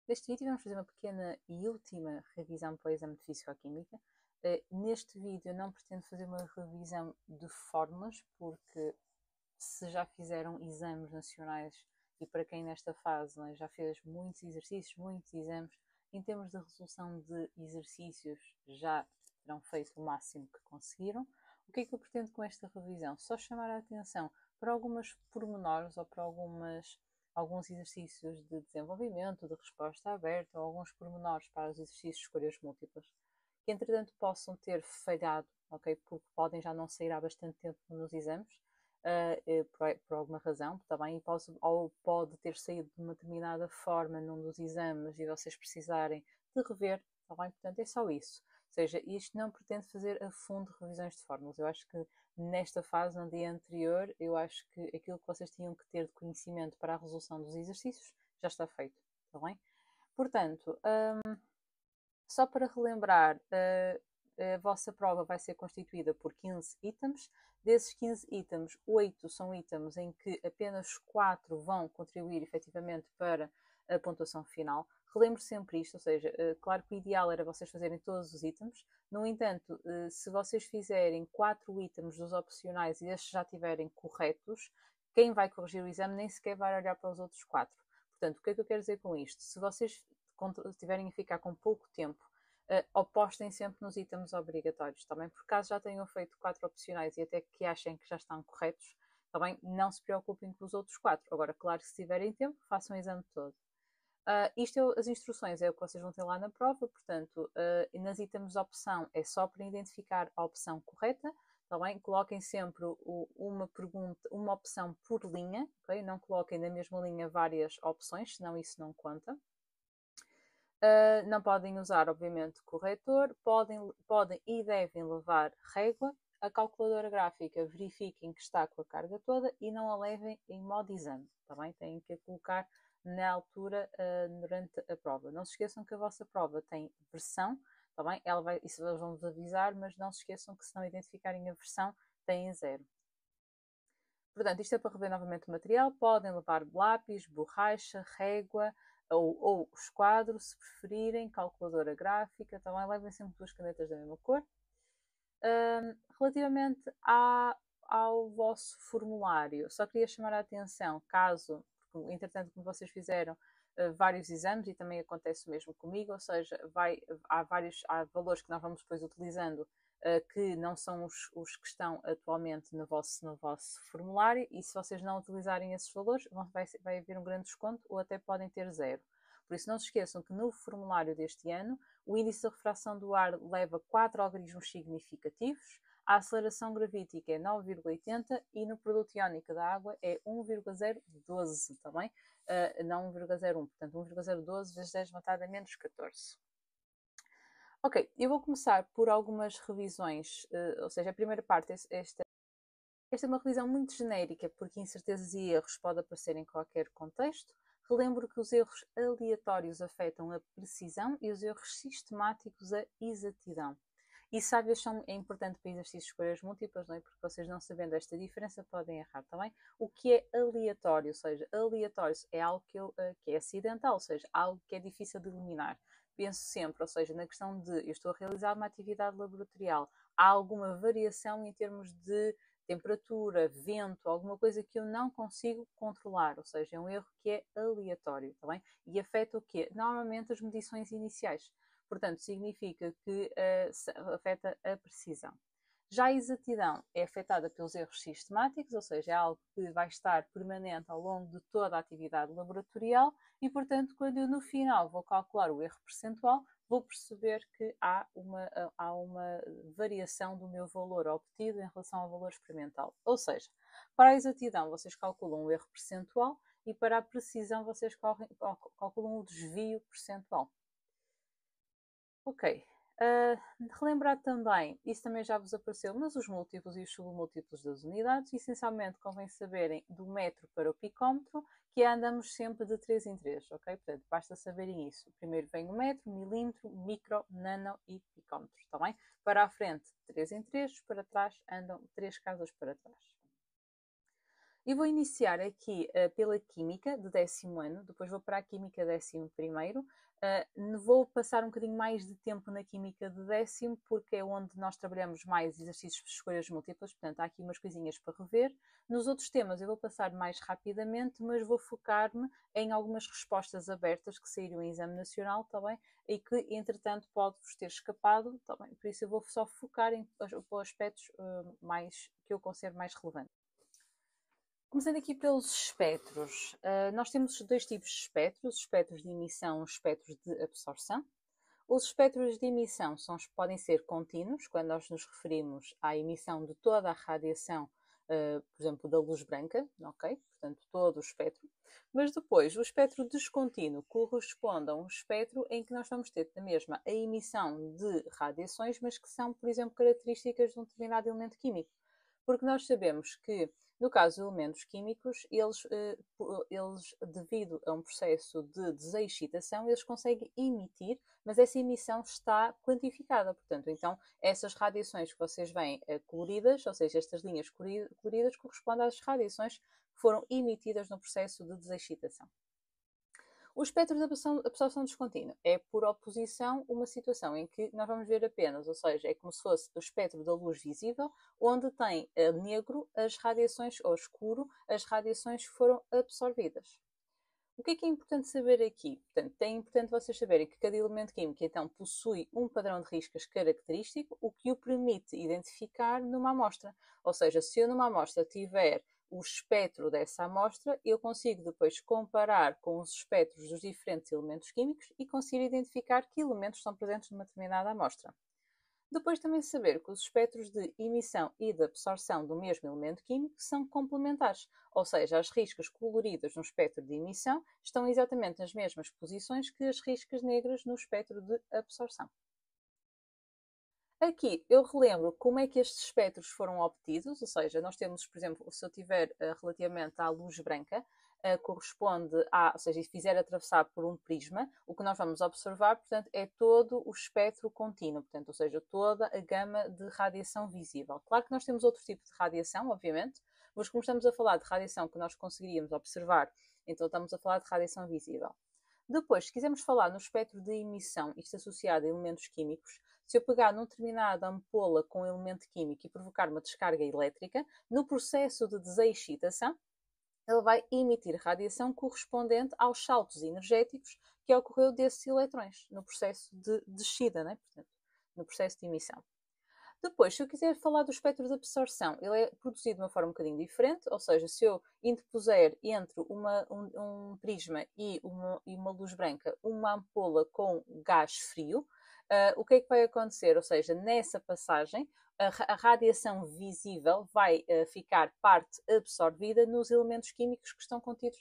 Neste vídeo vamos fazer uma pequena e última revisão para o exame de Físico-Química. Neste vídeo não pretendo fazer uma revisão de fórmulas, porque se já fizeram exames nacionais e para quem nesta fase, não é, já fez muitos exercícios, muitos exames, em termos de resolução de exercícios já terão feito o máximo que conseguiram. O que é que eu pretendo com esta revisão? Só chamar a atenção para algumas pormenores ou para alguns exercícios de desenvolvimento, de resposta aberta, ou alguns pormenores para os exercícios de escolhas múltiplas, que entretanto possam ter falhado, ok? Porque podem já não sair há bastante tempo nos exames, por alguma razão, está bem? Ou pode ter saído de uma determinada forma num dos exames e vocês precisarem de rever, está bem? Portanto, é só isso. Ou seja, isto não pretende fazer a fundo revisões de fórmulas. Eu acho que nesta fase, no dia anterior, eu acho que aquilo que vocês tinham que ter de conhecimento para a resolução dos exercícios já está feito, está bem? Portanto, só para relembrar, a vossa prova vai ser constituída por 15 itens. Desses 15 itens, 8 são itens em que apenas 4 vão contribuir efetivamente para a pontuação final. Relembre sempre isto, ou seja, claro que o ideal era vocês fazerem todos os itens. No entanto, se vocês fizerem 4 itens dos opcionais e estes já estiverem corretos, quem vai corrigir o exame nem sequer vai olhar para os outros 4. Portanto, o que é que eu quero dizer com isto? Se vocês tiverem a ficar com pouco tempo, apostem sempre nos itens obrigatórios, também por caso já tenham feito 4 opcionais e até que achem que já estão corretos, também não se preocupem com os outros 4. Agora, claro que se tiverem tempo, façam o exame todo. As instruções é o que vocês vão ter lá na prova, portanto, nas itens de opção é só para identificar a opção correta, tá bem? Coloquem sempre uma pergunta, uma opção por linha, ok? Não coloquem na mesma linha várias opções, senão isso não conta. Não podem usar, obviamente, corretor, podem e devem levar régua. A calculadora gráfica verifiquem que está com a carga toda e não a levem em modo exame, tá bem? Têm que a colocar na altura durante a prova. Não se esqueçam que a vossa prova tem versão, tá bem? Isso eles vão-vos avisar, mas não se esqueçam que se não identificarem a versão, têm 0. Portanto, isto é para rever novamente o material. Podem levar lápis, borracha, régua ou esquadro, se preferirem, calculadora gráfica. Também levem sempre 2 canetas da mesma cor. Relativamente ao vosso formulário, só queria chamar a atenção, caso, porque entretanto, como vocês fizeram vários exames, e também acontece o mesmo comigo, ou seja, há valores que nós vamos depois utilizando que não são os que estão atualmente no vosso formulário, e se vocês não utilizarem esses valores, vai haver um grande desconto ou até podem ter 0. Por isso, não se esqueçam que no formulário deste ano, o índice de refração do ar leva 4 algarismos significativos, a aceleração gravítica é 9,80 e no produto iónico da água é 1,012 também, não 1,01, portanto 1,012 vezes 10 elevado a menos 14. Ok, eu vou começar por algumas revisões, ou seja, a primeira parte, esta é uma revisão muito genérica, porque incertezas e erros podem aparecer em qualquer contexto. Relembro que os erros aleatórios afetam a precisão e os erros sistemáticos a exatidão. E sabe, é importante para exercícios de escolhas múltiplas, não é? Porque vocês não sabendo esta diferença podem errar também. O que é aleatório, ou seja, aleatório é algo que é acidental, ou seja, algo que é difícil de eliminar. Penso sempre, ou seja, na questão de eu estou a realizar uma atividade laboratorial, há alguma variação em termos de temperatura, vento, alguma coisa que eu não consigo controlar, ou seja, é um erro que é aleatório, tá bem? E afeta o quê? Normalmente as medições iniciais. Portanto, significa que afeta a precisão. Já a exatidão é afetada pelos erros sistemáticos, ou seja, é algo que vai estar permanente ao longo de toda a atividade laboratorial e, portanto, quando eu no final vou calcular o erro percentual, vou perceber que há uma variação do meu valor obtido em relação ao valor experimental. Ou seja, para a exatidão vocês calculam o erro percentual e para a precisão vocês calculam o desvio percentual. Ok. Relembrar também, isso também já vos apareceu, mas os múltiplos e os submúltiplos das unidades, essencialmente convém saberem do metro para o picómetro, que andamos sempre de 3 em 3, ok? Portanto, basta saberem isso. Primeiro vem o metro, milímetro, micro, nano e picómetro, está bem? Para a frente, 3 em 3, para trás andam 3 casas para trás. E vou iniciar aqui pela Química de 10º ano, depois vou para a Química 11º. Vou passar um bocadinho mais de tempo na Química de 10º, porque é onde nós trabalhamos mais exercícios de escolhas múltiplas, portanto há aqui umas coisinhas para rever. Nos outros temas eu vou passar mais rapidamente, mas vou focar-me em algumas respostas abertas que saíram em exame nacional, tá bem? E que, entretanto, pode-vos ter escapado, tá bem? Por isso eu vou só focar em aspectos que eu considero mais relevantes. Começando aqui pelos espectros, nós temos dois tipos de espectros, espectros de emissão e espectros de absorção. Os espectros de emissão podem ser contínuos, quando nós nos referimos à emissão de toda a radiação, por exemplo, da luz branca, ok? Portanto, todo o espectro. Mas depois, o espectro descontínuo corresponde a um espectro em que nós vamos ter na mesma a emissão de radiações, mas que são, por exemplo, características de um determinado elemento químico. Porque nós sabemos que, no caso de elementos químicos, eles, devido a um processo de desexcitação, eles conseguem emitir, mas essa emissão está quantificada. Portanto, então, essas radiações que vocês veem coloridas, ou seja, estas linhas coloridas, correspondem às radiações que foram emitidas no processo de desexcitação. O espectro de absorção descontínua é, por oposição, uma situação em que nós vamos ver apenas, ou seja, é como se fosse o espectro da luz visível, onde tem a negro as radiações, ou escuro, as radiações que foram absorvidas. O que é importante saber aqui? Portanto, é importante vocês saberem que cada elemento químico, então, possui um padrão de riscas característico, o que o permite identificar numa amostra. Ou seja, se eu numa amostra tiver o espectro dessa amostra, eu consigo depois comparar com os espectros dos diferentes elementos químicos e consigo identificar que elementos estão presentes numa determinada amostra. Depois também saber que os espectros de emissão e de absorção do mesmo elemento químico são complementares, ou seja, as riscas coloridas no espectro de emissão estão exatamente nas mesmas posições que as riscas negras no espectro de absorção. Aqui eu relembro como é que estes espectros foram obtidos, ou seja, nós temos, por exemplo, se eu tiver relativamente à luz branca, corresponde a, ou seja, se fizer atravessar por um prisma, o que nós vamos observar, portanto, é todo o espectro contínuo, portanto, ou seja, toda a gama de radiação visível. Claro que nós temos outro tipo de radiação, obviamente, mas como estamos a falar de radiação que nós conseguiríamos observar, então estamos a falar de radiação visível. Depois, se quisermos falar no espectro de emissão, isto associado a elementos químicos, se eu pegar numa determinada ampola com um elemento químico e provocar uma descarga elétrica, no processo de desexcitação, ele vai emitir radiação correspondente aos saltos energéticos que ocorreu desses eletrões no processo de descida, né? Portanto, no processo de emissão. Depois, se eu quiser falar do espectro de absorção, ele é produzido de uma forma um bocadinho diferente, ou seja, se eu interpuser entre um prisma e uma luz branca uma ampola com gás frio, o que é que vai acontecer? Ou seja, nessa passagem, a radiação visível vai ficar parte absorvida nos elementos químicos que estão contidos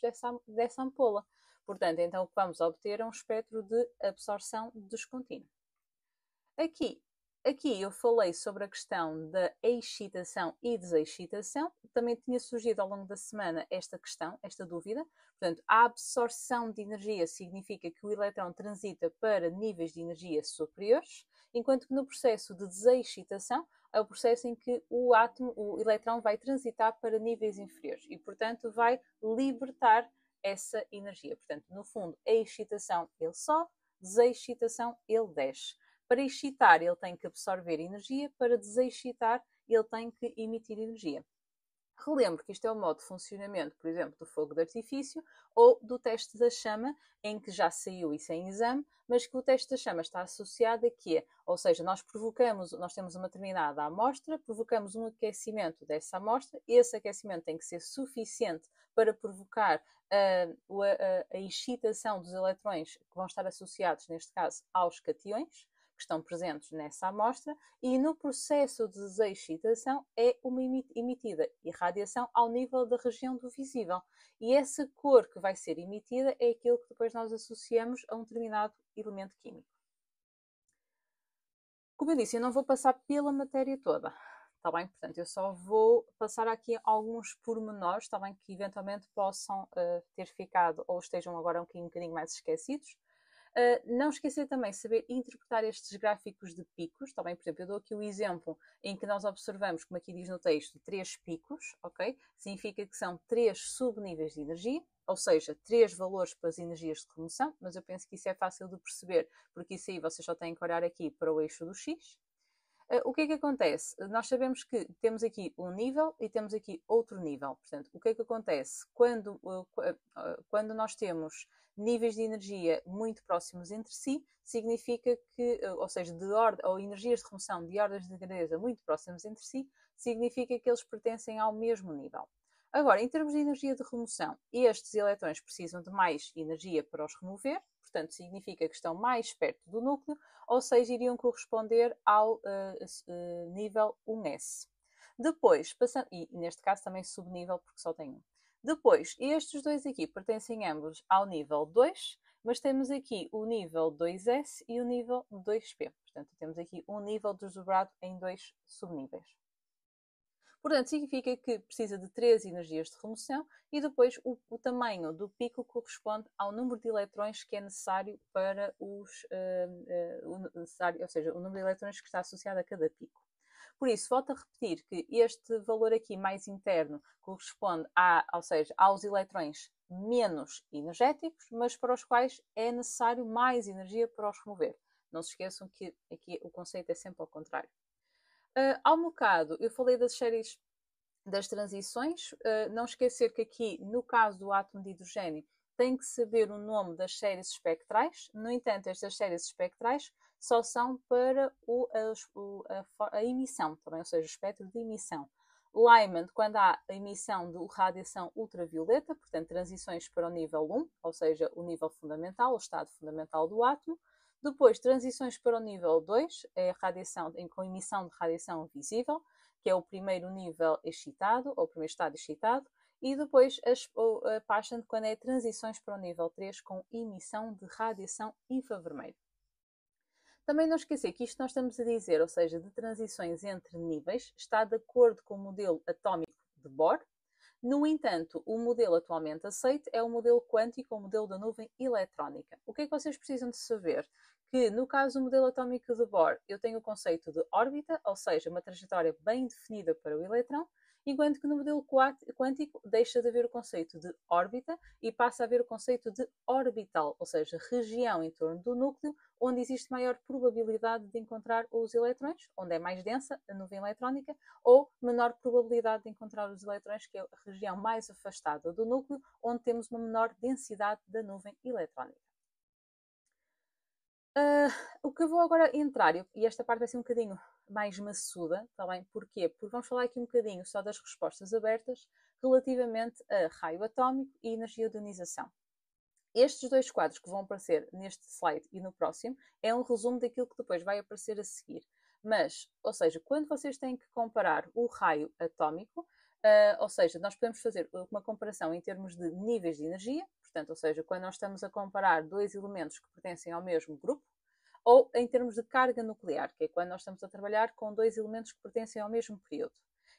dessa ampola. Portanto, então o que vamos obter é um espectro de absorção descontínua. Aqui eu falei sobre a questão da excitação e desexcitação. Também tinha surgido ao longo da semana esta questão, esta dúvida. Portanto, a absorção de energia significa que o eletrão transita para níveis de energia superiores, enquanto que no processo de desexcitação é o processo em que o eletrão vai transitar para níveis inferiores e, portanto, vai libertar essa energia. Portanto, no fundo, a excitação ele sobe, desexcitação ele desce. Para excitar, ele tem que absorver energia, para desexcitar, ele tem que emitir energia. Relembro que isto é o modo de funcionamento, por exemplo, do fogo de artifício ou do teste da chama, em que já saiu isso em exame, mas que o teste da chama está associado a quê? Ou seja, nós temos uma determinada amostra, provocamos um aquecimento dessa amostra, esse aquecimento tem que ser suficiente para provocar a excitação dos eletrões que vão estar associados, neste caso, aos cationes, que estão presentes nessa amostra, e no processo de desexcitação é uma emitida irradiação ao nível da região do visível. E essa cor que vai ser emitida é aquilo que depois nós associamos a um determinado elemento químico. Como eu disse, eu não vou passar pela matéria toda, está bem? Portanto, eu só vou passar aqui alguns pormenores, está bem? Que eventualmente possam ter ficado ou estejam agora um bocadinho mais esquecidos. Não esquecer também saber interpretar estes gráficos de picos, tá bem? Por exemplo, eu dou aqui o exemplo em que nós observamos, como aqui diz no texto, 3 picos, ok? Significa que são 3 subníveis de energia, ou seja, 3 valores para as energias de remoção, mas eu penso que isso é fácil de perceber, porque isso aí vocês só têm que olhar aqui para o eixo do X. O que é que acontece? Nós sabemos que temos aqui um nível e temos aqui outro nível. Portanto, o que é que acontece? Quando nós temos níveis de energia muito próximos entre si, significa que, ou seja, ou energias de remoção de ordens de grandeza muito próximas entre si, significa que eles pertencem ao mesmo nível. Agora, em termos de energia de remoção, estes elétrons precisam de mais energia para os remover, portanto, significa que estão mais perto do núcleo, ou seja, iriam corresponder ao nível 1s. Depois, passando, e neste caso também subnível, porque só tem um. Depois, estes dois aqui pertencem ambos ao nível 2, mas temos aqui o nível 2s e o nível 2p. Portanto, temos aqui um nível desdobrado em 2 subníveis. Portanto, significa que precisa de 3 energias de remoção e depois o tamanho do pico corresponde ao número de eletrões que é necessário para ou seja, o número de eletrões que está associado a cada pico. Por isso, volto a repetir que este valor aqui mais interno corresponde ou seja, aos eletrões menos energéticos, mas para os quais é necessário mais energia para os remover. Não se esqueçam que aqui o conceito é sempre ao contrário. Há um bocado eu falei das séries das transições, não esquecer que aqui, no caso do átomo de hidrogênio, tem que saber o nome das séries espectrais. No entanto, estas séries espectrais só são para a emissão, também, ou seja, o espectro de emissão. Lyman, quando há a emissão de radiação ultravioleta, portanto, transições para o nível 1, ou seja, o nível fundamental, o estado fundamental do átomo. Depois, transições para o nível 2, é a radiação, com emissão de radiação visível, que é o primeiro nível excitado, ou o primeiro estado excitado, e depois a Paschen, quando é transições para o nível 3, com emissão de radiação infravermelho. Também não esquecer que isto nós estamos a dizer, ou seja, de transições entre níveis, está de acordo com o modelo atómico de Bohr. No entanto, o modelo atualmente aceito é o modelo quântico, o modelo da nuvem eletrónica. O que é que vocês precisam de saber? Que no caso do modelo atómico de Bohr, eu tenho o conceito de órbita, ou seja, uma trajetória bem definida para o eletrão, enquanto que no modelo quântico deixa de haver o conceito de órbita e passa a haver o conceito de orbital, ou seja, região em torno do núcleo, onde existe maior probabilidade de encontrar os eletrões, onde é mais densa a nuvem eletrónica, ou menor probabilidade de encontrar os eletrões, que é a região mais afastada do núcleo, onde temos uma menor densidade da nuvem eletrónica. O que eu vou agora entrar, e esta parte vai ser um bocadinho mais maçuda, está bem? Porquê? Porque vamos falar aqui um bocadinho só das respostas abertas relativamente a raio atómico e energia de ionização. Estes dois quadros que vão aparecer neste slide e no próximo é um resumo daquilo que depois vai aparecer a seguir. Mas, ou seja, quando vocês têm que comparar o raio atómico, ou seja, nós podemos fazer uma comparação em termos de níveis de energia, portanto, ou seja, quando nós estamos a comparar dois elementos que pertencem ao mesmo grupo, ou em termos de carga nuclear, que é quando nós estamos a trabalhar com dois elementos que pertencem ao mesmo período.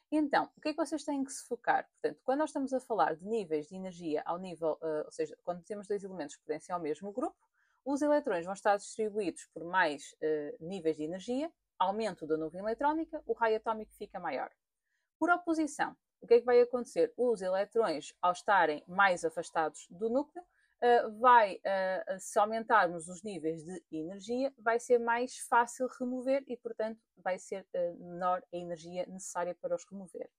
Então, o que é que vocês têm que se focar? Portanto, quando nós estamos a falar de níveis de energia ao nível, ou seja, quando temos dois elementos que pertencem ao mesmo grupo, os eletrões vão estar distribuídos por mais níveis de energia, aumento da nuvem eletrónica, o raio atómico fica maior. Por oposição, o que é que vai acontecer? Os eletrões, ao estarem mais afastados do núcleo, se aumentarmos os níveis de energia, vai ser mais fácil remover e, portanto, vai ser menor a energia necessária para os remover.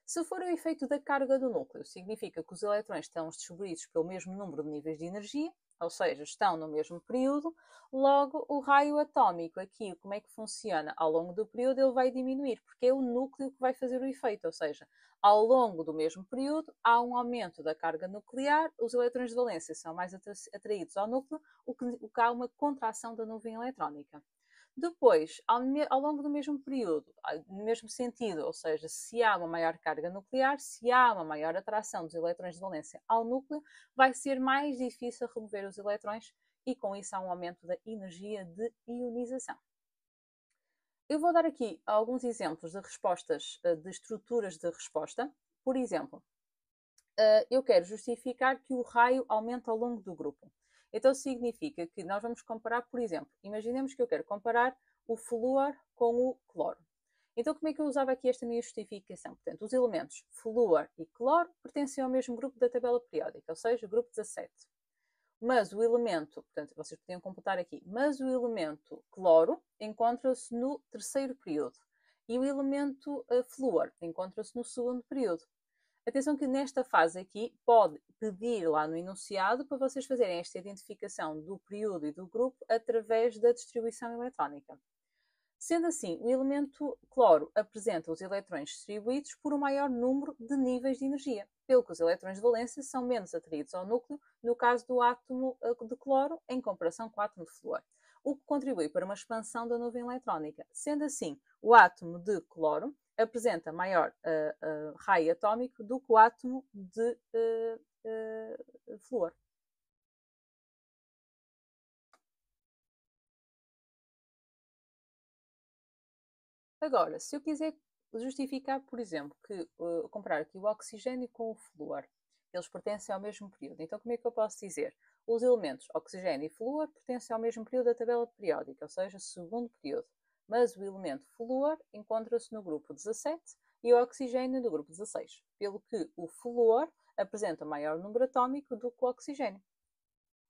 Se for o efeito da carga do núcleo, significa que os eletrões estão distribuídos pelo mesmo número de níveis de energia, ou seja, estão no mesmo período, logo o raio atómico aqui, como é que funciona? Ao longo do período ele vai diminuir, porque é o núcleo que vai fazer o efeito, ou seja, ao longo do mesmo período há um aumento da carga nuclear, os eletrões de valência são mais atraídos ao núcleo, o que há uma contração da nuvem eletrónica. Depois, ao longo do mesmo período, no mesmo sentido, ou seja, se há uma maior carga nuclear, se há uma maior atração dos eletrões de valência ao núcleo, vai ser mais difícil remover os eletrões e com isso há um aumento da energia de ionização. Eu vou dar aqui alguns exemplos de respostas, de estruturas de resposta. Por exemplo, eu quero justificar que o raio aumenta ao longo do grupo. Então significa que nós vamos comparar, por exemplo, imaginemos que eu quero comparar o flúor com o cloro. Então como é que eu usava aqui esta minha justificação? Portanto, os elementos flúor e cloro pertencem ao mesmo grupo da tabela periódica, ou seja, o grupo 17. Mas o elemento, portanto, vocês podiam computar aqui, mas o elemento cloro encontra-se no terceiro período e o elemento flúor encontra-se no segundo período. Atenção que nesta fase aqui pode pedir lá no enunciado para vocês fazerem esta identificação do período e do grupo através da distribuição eletrónica. Sendo assim, o elemento cloro apresenta os eletrões distribuídos por um maior número de níveis de energia, pelo que os eletrões de valência são menos atraídos ao núcleo no caso do átomo de cloro em comparação com o átomo de flúor, o que contribui para uma expansão da nuvem eletrónica. Sendo assim, o átomo de cloro apresenta maior raio atómico do que o átomo de flúor. Agora, se eu quiser justificar, por exemplo, que comparar aqui o oxigênio com o flúor, eles pertencem ao mesmo período. Então, como é que eu posso dizer? Os elementos oxigênio e flúor pertencem ao mesmo período da tabela periódica, ou seja, segundo período. Mas o elemento flúor encontra-se no grupo 17 e o oxigênio no grupo 16, pelo que o flúor apresenta maior número atómico do que o oxigênio.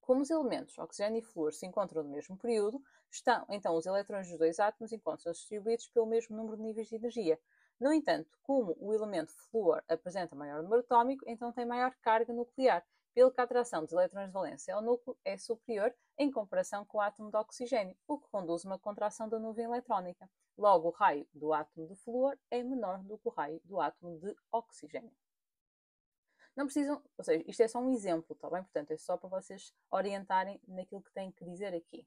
Como os elementos oxigênio e flúor se encontram no mesmo período, então os eletrões dos dois átomos encontram-se distribuídos pelo mesmo número de níveis de energia. No entanto, como o elemento flúor apresenta maior número atómico, então tem maior carga nuclear, pelo que a atração dos eletrões de valência ao núcleo é superior em comparação com o átomo de oxigênio, o que conduz a uma contração da nuvem eletrónica. Logo, o raio do átomo de flúor é menor do que o raio do átomo de oxigênio. Não precisam, ou seja, isto é só um exemplo, está bem? Portanto, é só para vocês orientarem naquilo que têm que dizer aqui.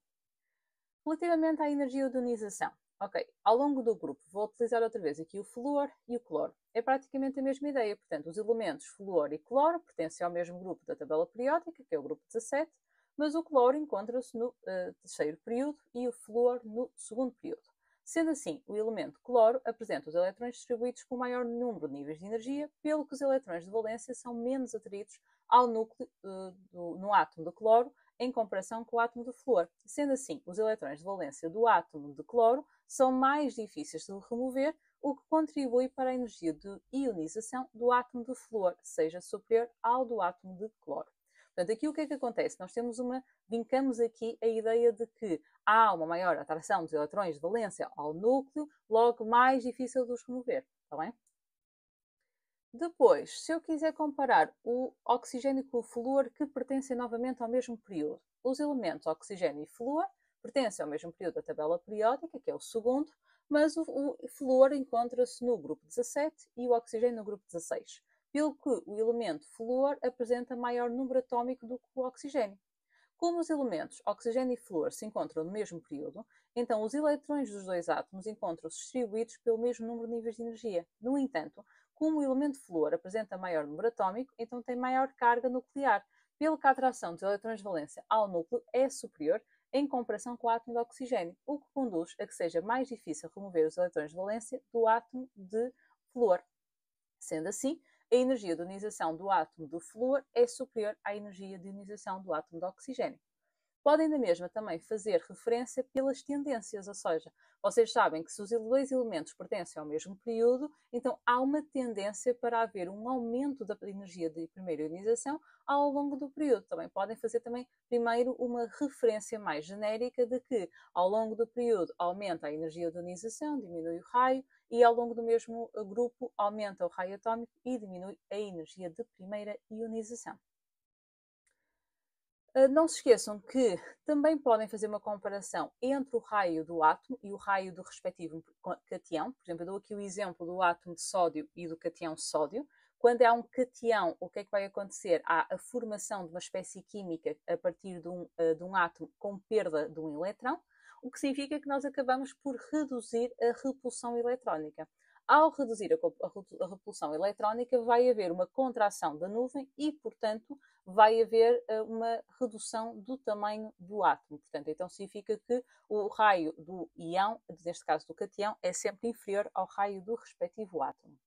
Relativamente à energia de ionização, ok, ao longo do grupo vou utilizar outra vez aqui o flúor e o cloro. É praticamente a mesma ideia, portanto, os elementos flúor e cloro pertencem ao mesmo grupo da tabela periódica, que é o grupo 17, mas o cloro encontra-se no terceiro período e o flúor no segundo período. Sendo assim, o elemento cloro apresenta os eletrões distribuídos com maior número de níveis de energia, pelo que os eletrões de valência são menos atraídos ao núcleo no átomo de cloro em comparação com o átomo de flúor. Sendo assim, os eletrões de valência do átomo de cloro são mais difíceis de remover, o que contribui para a energia de ionização do átomo de flúor seja superior ao do átomo de cloro. Portanto, aqui o que é que acontece? Nós vincamos aqui a ideia de que há uma maior atração dos eletrões de valência ao núcleo, logo mais difícil de os remover, está bem? Depois, se eu quiser comparar o oxigênio com o flúor, que pertencem novamente ao mesmo período, os elementos oxigênio e flúor pertencem ao mesmo período da tabela periódica, que é o segundo, mas o flúor encontra-se no grupo 17 e o oxigênio no grupo 16, pelo que o elemento flúor apresenta maior número atómico do que o oxigênio. Como os elementos oxigênio e flúor se encontram no mesmo período, então os eletrões dos dois átomos encontram-se distribuídos pelo mesmo número de níveis de energia. No entanto, como o elemento flúor apresenta maior número atómico, então tem maior carga nuclear, pelo que a atração dos eletrões de valência ao núcleo é superior em comparação com o átomo de oxigênio, o que conduz a que seja mais difícil remover os eletrões de valência do átomo de flúor. Sendo assim, a energia de ionização do átomo do flúor é superior à energia de ionização do átomo de oxigênio. Podem na mesma também fazer referência pelas tendências, ou seja, vocês sabem que se os dois elementos pertencem ao mesmo período, então há uma tendência para haver um aumento da energia de primeira ionização ao longo do período. Também podem fazer primeiro uma referência mais genérica de que ao longo do período aumenta a energia de ionização, diminui o raio, e ao longo do mesmo grupo aumenta o raio atómico e diminui a energia de primeira ionização. Não se esqueçam que também podem fazer uma comparação entre o raio do átomo e o raio do respectivo cátion. Por exemplo, eu dou aqui o exemplo do átomo de sódio e do cátion sódio. Quando há um cátion, o que é que vai acontecer? Há a formação de uma espécie química a partir de um átomo com perda de um elétron, o que significa que nós acabamos por reduzir a repulsão eletrónica. Ao reduzir a repulsão eletrónica, vai haver uma contração da nuvem e, portanto, vai haver uma redução do tamanho do átomo. Portanto, então significa que o raio do íon, neste caso do cátion, é sempre inferior ao raio do respectivo átomo.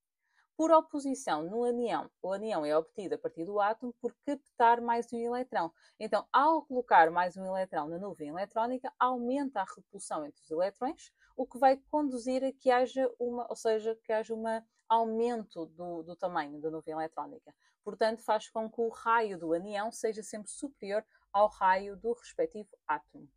Por oposição, no ânion, o ânion é obtido a partir do átomo por captar mais um eletrão. Então, ao colocar mais um eletrão na nuvem eletrónica, aumenta a repulsão entre os eletrões, o que vai conduzir a que haja um aumento do tamanho da nuvem eletrónica. Portanto, faz com que o raio do ânion seja sempre superior ao raio do respectivo átomo.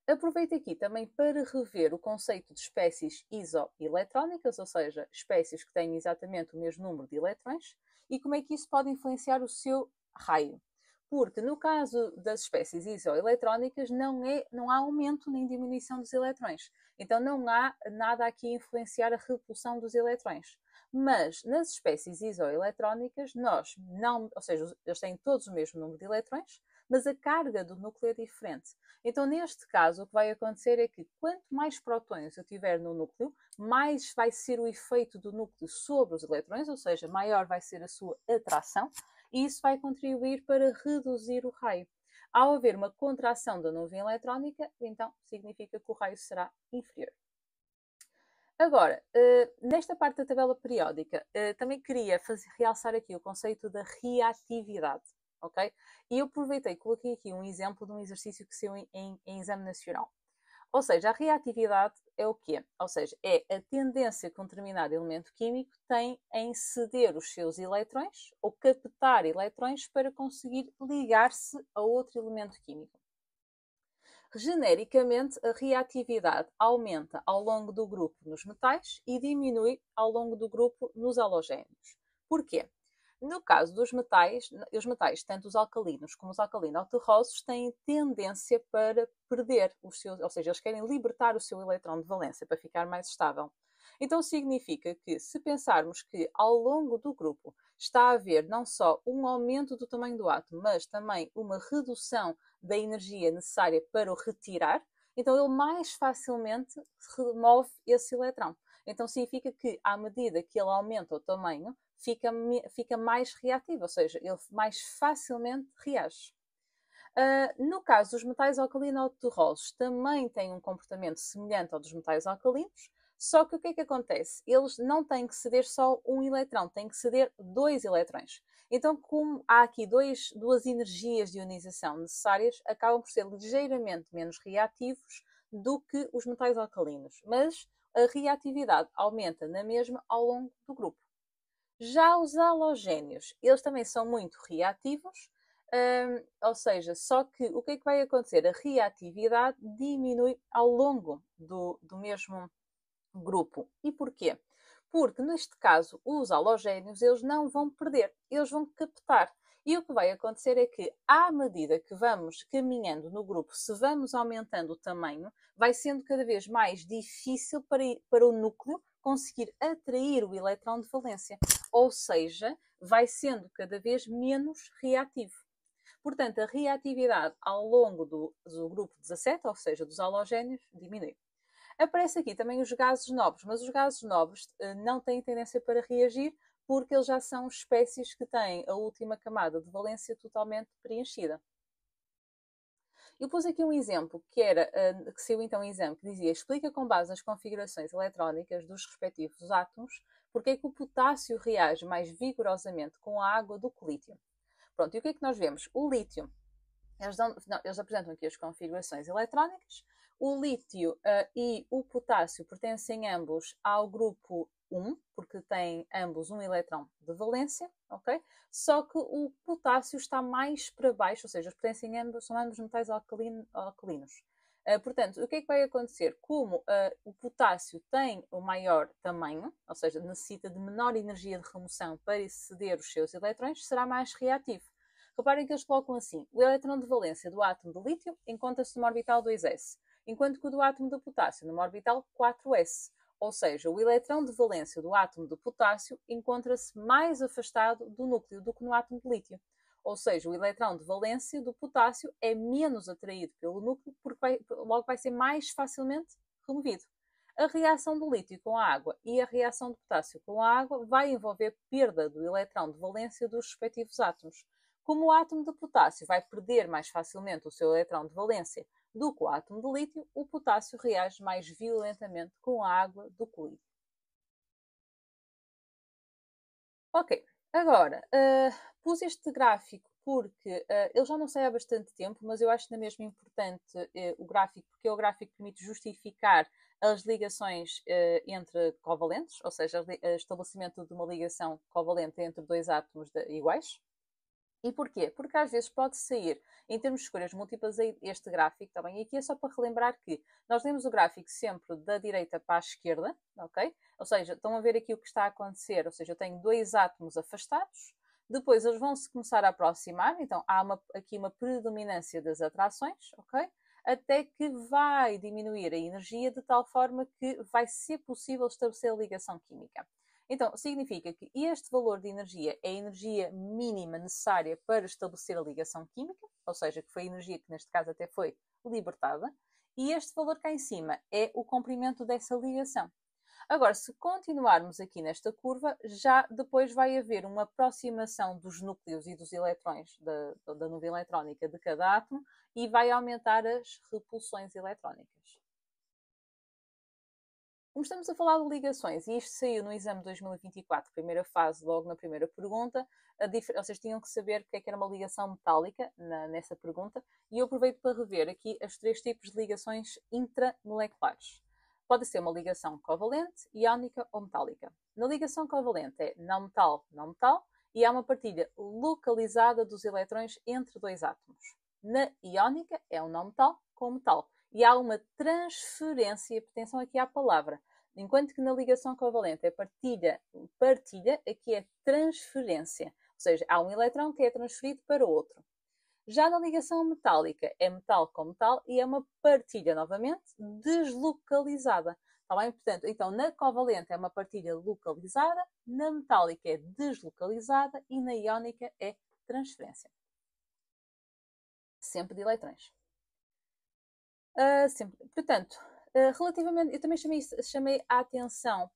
Aproveito aqui também para rever o conceito de espécies isoeletrónicas, ou seja, espécies que têm exatamente o mesmo número de eletrões, e como é que isso pode influenciar o seu raio. Porque no caso das espécies isoeletrónicas não há aumento nem diminuição dos eletrões. Então não há nada aqui a influenciar a repulsão dos eletrões. Mas nas espécies isoeletrónicas, ou seja, eles têm todos o mesmo número de eletrões, mas a carga do núcleo é diferente. Então, neste caso, o que vai acontecer é que quanto mais prótons eu tiver no núcleo, mais vai ser o efeito do núcleo sobre os eletrões, ou seja, maior vai ser a sua atração, e isso vai contribuir para reduzir o raio. Ao haver uma contração da nuvem eletrónica, então significa que o raio será inferior. Agora, nesta parte da tabela periódica, também queria realçar aqui o conceito da reatividade. Ok? E eu aproveitei e coloquei aqui um exemplo de um exercício que saiu em exame nacional. Ou seja, a reatividade é o quê? Ou seja, é a tendência que um determinado elemento químico tem em ceder os seus eletrões ou captar eletrões para conseguir ligar-se a outro elemento químico. Genericamente, a reatividade aumenta ao longo do grupo nos metais e diminui ao longo do grupo nos halogénios. Porquê? No caso dos metais, os metais, tanto os alcalinos como os alcalino-terrosos, têm tendência para perder os seus, ou seja, eles querem libertar o seu eletrão de valência para ficar mais estável. Então significa que, se pensarmos que ao longo do grupo está a haver não só um aumento do tamanho do átomo, mas também uma redução da energia necessária para o retirar, então ele mais facilmente remove esse eletrão. Então significa que, à medida que ele aumenta o tamanho, fica mais reativo, ou seja, ele mais facilmente reage. No caso dos metais alcalino-terrosos, também têm um comportamento semelhante ao dos metais alcalinos, só que o que é que acontece? Eles não têm que ceder só um eletrão, têm que ceder 2 eletrões. Então, como há aqui duas energias de ionização necessárias, acabam por ser ligeiramente menos reativos do que os metais alcalinos. Mas a reatividade aumenta na mesma ao longo do grupo. Já os halogénios, eles também são muito reativos, ou seja, só que o que é que vai acontecer? A reatividade diminui ao longo do mesmo grupo. E porquê? Porque, neste caso, os halogénios, eles não vão perder, eles vão captar. E o que vai acontecer é que, à medida que vamos caminhando no grupo, se vamos aumentando o tamanho, vai sendo cada vez mais difícil para o núcleo conseguir atrair o eletrão de valência. Ou seja, vai sendo cada vez menos reativo. Portanto, a reatividade ao longo do grupo 17, ou seja, dos halogénios, diminui. Aparece aqui também os gases nobres, mas os gases nobres não têm tendência para reagir porque eles já são espécies que têm a última camada de valência totalmente preenchida. Eu pus aqui um exemplo que saiu então em exame, que dizia: explica com base nas configurações eletrónicas dos respectivos átomos porque é que o potássio reage mais vigorosamente com a água do que o lítio. Pronto, e o que é que nós vemos? O lítio, eles apresentam aqui as configurações eletrónicas. O lítio e o potássio pertencem ambos ao grupo 1, porque têm ambos um eletrão de valência, ok? Só que o potássio está mais para baixo, ou seja, são ambos metais alcalinos. Portanto, o que é que vai acontecer? Como o potássio tem o maior tamanho, ou seja, necessita de menor energia de remoção para exceder os seus eletrões, será mais reativo. Reparem que eles colocam assim: o eletrão de valência do átomo de lítio encontra-se numa orbital 2s, enquanto que o do átomo de potássio numa orbital 4s. Ou seja, o eletrão de valência do átomo de potássio encontra-se mais afastado do núcleo do que no átomo de lítio. Ou seja, o eletrão de valência do potássio é menos atraído pelo núcleo porque logo vai ser mais facilmente removido. A reação do lítio com a água e a reação do potássio com a água vai envolver perda do eletrão de valência dos respectivos átomos. Como o átomo de potássio vai perder mais facilmente o seu eletrão de valência do que o átomo de lítio, o potássio reage mais violentamente com a água do que o lítio. Ok, agora, pus este gráfico porque ele já não sai há bastante tempo, mas eu acho na mesma importante o gráfico, porque é o gráfico que permite justificar as ligações entre covalentes, ou seja, o estabelecimento de uma ligação covalente entre dois átomos iguais. E porquê? Porque às vezes pode sair, em termos de escolhas múltiplas, este gráfico, tá bem? E aqui é só para relembrar que nós lemos o gráfico sempre da direita para a esquerda, ok? Ou seja, estão a ver aqui o que está a acontecer, ou seja, eu tenho dois átomos afastados, depois eles vão se começar a aproximar, então há aqui uma predominância das atrações, ok? Até que vai diminuir a energia de tal forma que vai ser possível estabelecer a ligação química. Então, significa que este valor de energia é a energia mínima necessária para estabelecer a ligação química, ou seja, que foi a energia que neste caso até foi libertada, e este valor cá em cima é o comprimento dessa ligação. Agora, se continuarmos aqui nesta curva, já depois vai haver uma aproximação dos núcleos e dos eletrões da nuvem eletrónica de cada átomo e vai aumentar as repulsões eletrónicas. Como estamos a falar de ligações, e isto saiu no exame de 2024, primeira fase, logo na primeira pergunta, vocês tinham que saber o que era uma ligação metálica nessa pergunta, e eu aproveito para rever aqui os três tipos de ligações intramoleculares. Pode ser uma ligação covalente, iónica ou metálica. Na ligação covalente é não metal, não metal, e há uma partilha localizada dos eletrões entre dois átomos. Na iónica é um não metal com metal e há uma transferência, atenção aqui à palavra, enquanto que na ligação covalente é partilha, aqui é transferência, ou seja, há um eletrão que é transferido para o outro. Já na ligação metálica é metal com metal e é uma partilha, novamente, deslocalizada. Está bem? Portanto, então, na covalente é uma partilha localizada, na metálica é deslocalizada e na iónica é transferência. Sempre de eletrões. Portanto, relativamente, eu também chamei a atenção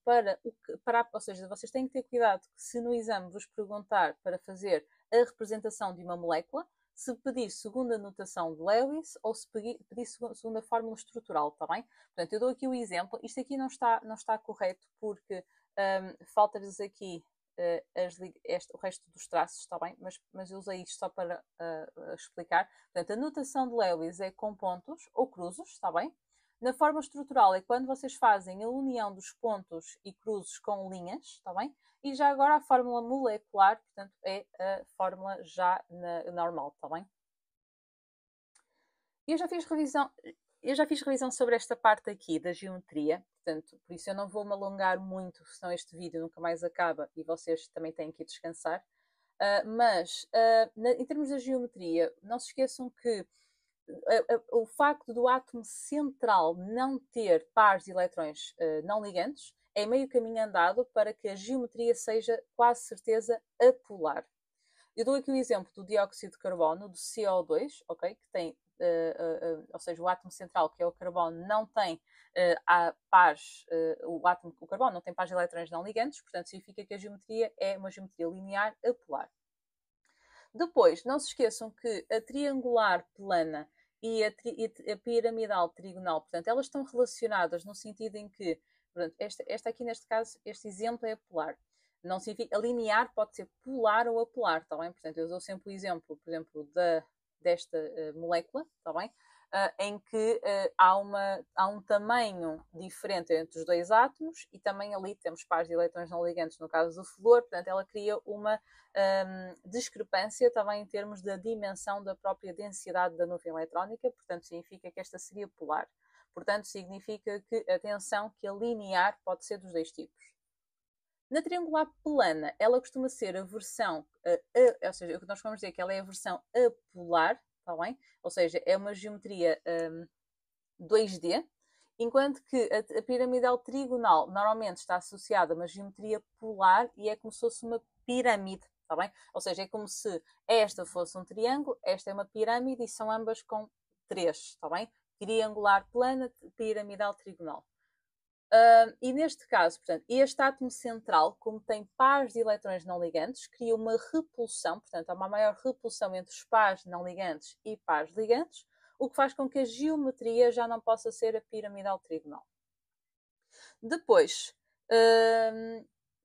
ou seja, vocês têm que ter cuidado que se no exame vos perguntar para fazer a representação de uma molécula, se pedir segunda notação de Lewis ou se pedir segunda fórmula estrutural, está bem? Portanto, eu dou aqui o exemplo, isto aqui não está correto porque falta-lhes aqui o resto dos traços, está bem? Mas eu usei isto só para explicar. Portanto, a notação de Lewis é com pontos ou cruzes, está bem? Na forma estrutural é quando vocês fazem a união dos pontos e cruzes com linhas, está bem? E já agora a fórmula molecular, portanto, é a fórmula já normal, está bem? Eu já fiz revisão sobre esta parte aqui da geometria, portanto, por isso eu não vou me alongar muito, senão este vídeo nunca mais acaba e vocês também têm que descansar. Em termos da geometria, não se esqueçam que o facto do átomo central não ter pares de eletrões não ligantes é meio caminho andado para que a geometria seja quase certeza apolar. Eu dou aqui o exemplo do dióxido de carbono, do CO2, ok? Que tem, ou seja, o átomo central, que é o carbono, não tem pares, o carbono não tem pares de eletrões não ligantes, portanto significa que a geometria é uma geometria linear apolar. Depois, não se esqueçam que a triangular plana e a piramidal trigonal, portanto, elas estão relacionadas no sentido em que, portanto, esta aqui neste caso, este exemplo é polar. Não significa, a linear pode ser polar ou apolar, está bem? Portanto, eu dou sempre o exemplo, por exemplo, desta molécula, está bem? Em que há um tamanho diferente entre os dois átomos e também ali temos pares de eletrões não ligantes no caso do flúor, portanto ela cria uma discrepância também em termos da dimensão da própria densidade da nuvem eletrónica, portanto significa que esta seria polar. Portanto, significa que, atenção, que a linear pode ser dos dois tipos. Na triangular plana, ela costuma ser a versão, ou seja, o que nós vamos dizer que ela é a versão apolar, está bem? Ou seja, é uma geometria 2D, enquanto que a piramidal trigonal normalmente está associada a uma geometria polar e é como se fosse uma pirâmide, está bem? Ou seja, é como se esta fosse um triângulo, esta é uma pirâmide e são ambas com três, está bem? Triangular plana, piramidal trigonal. E neste caso, portanto, este átomo central, como tem pares de eletrões não ligantes, cria uma repulsão, portanto, há uma maior repulsão entre os pares não ligantes e pares ligantes, o que faz com que a geometria já não possa ser a piramidal trigonal. Depois,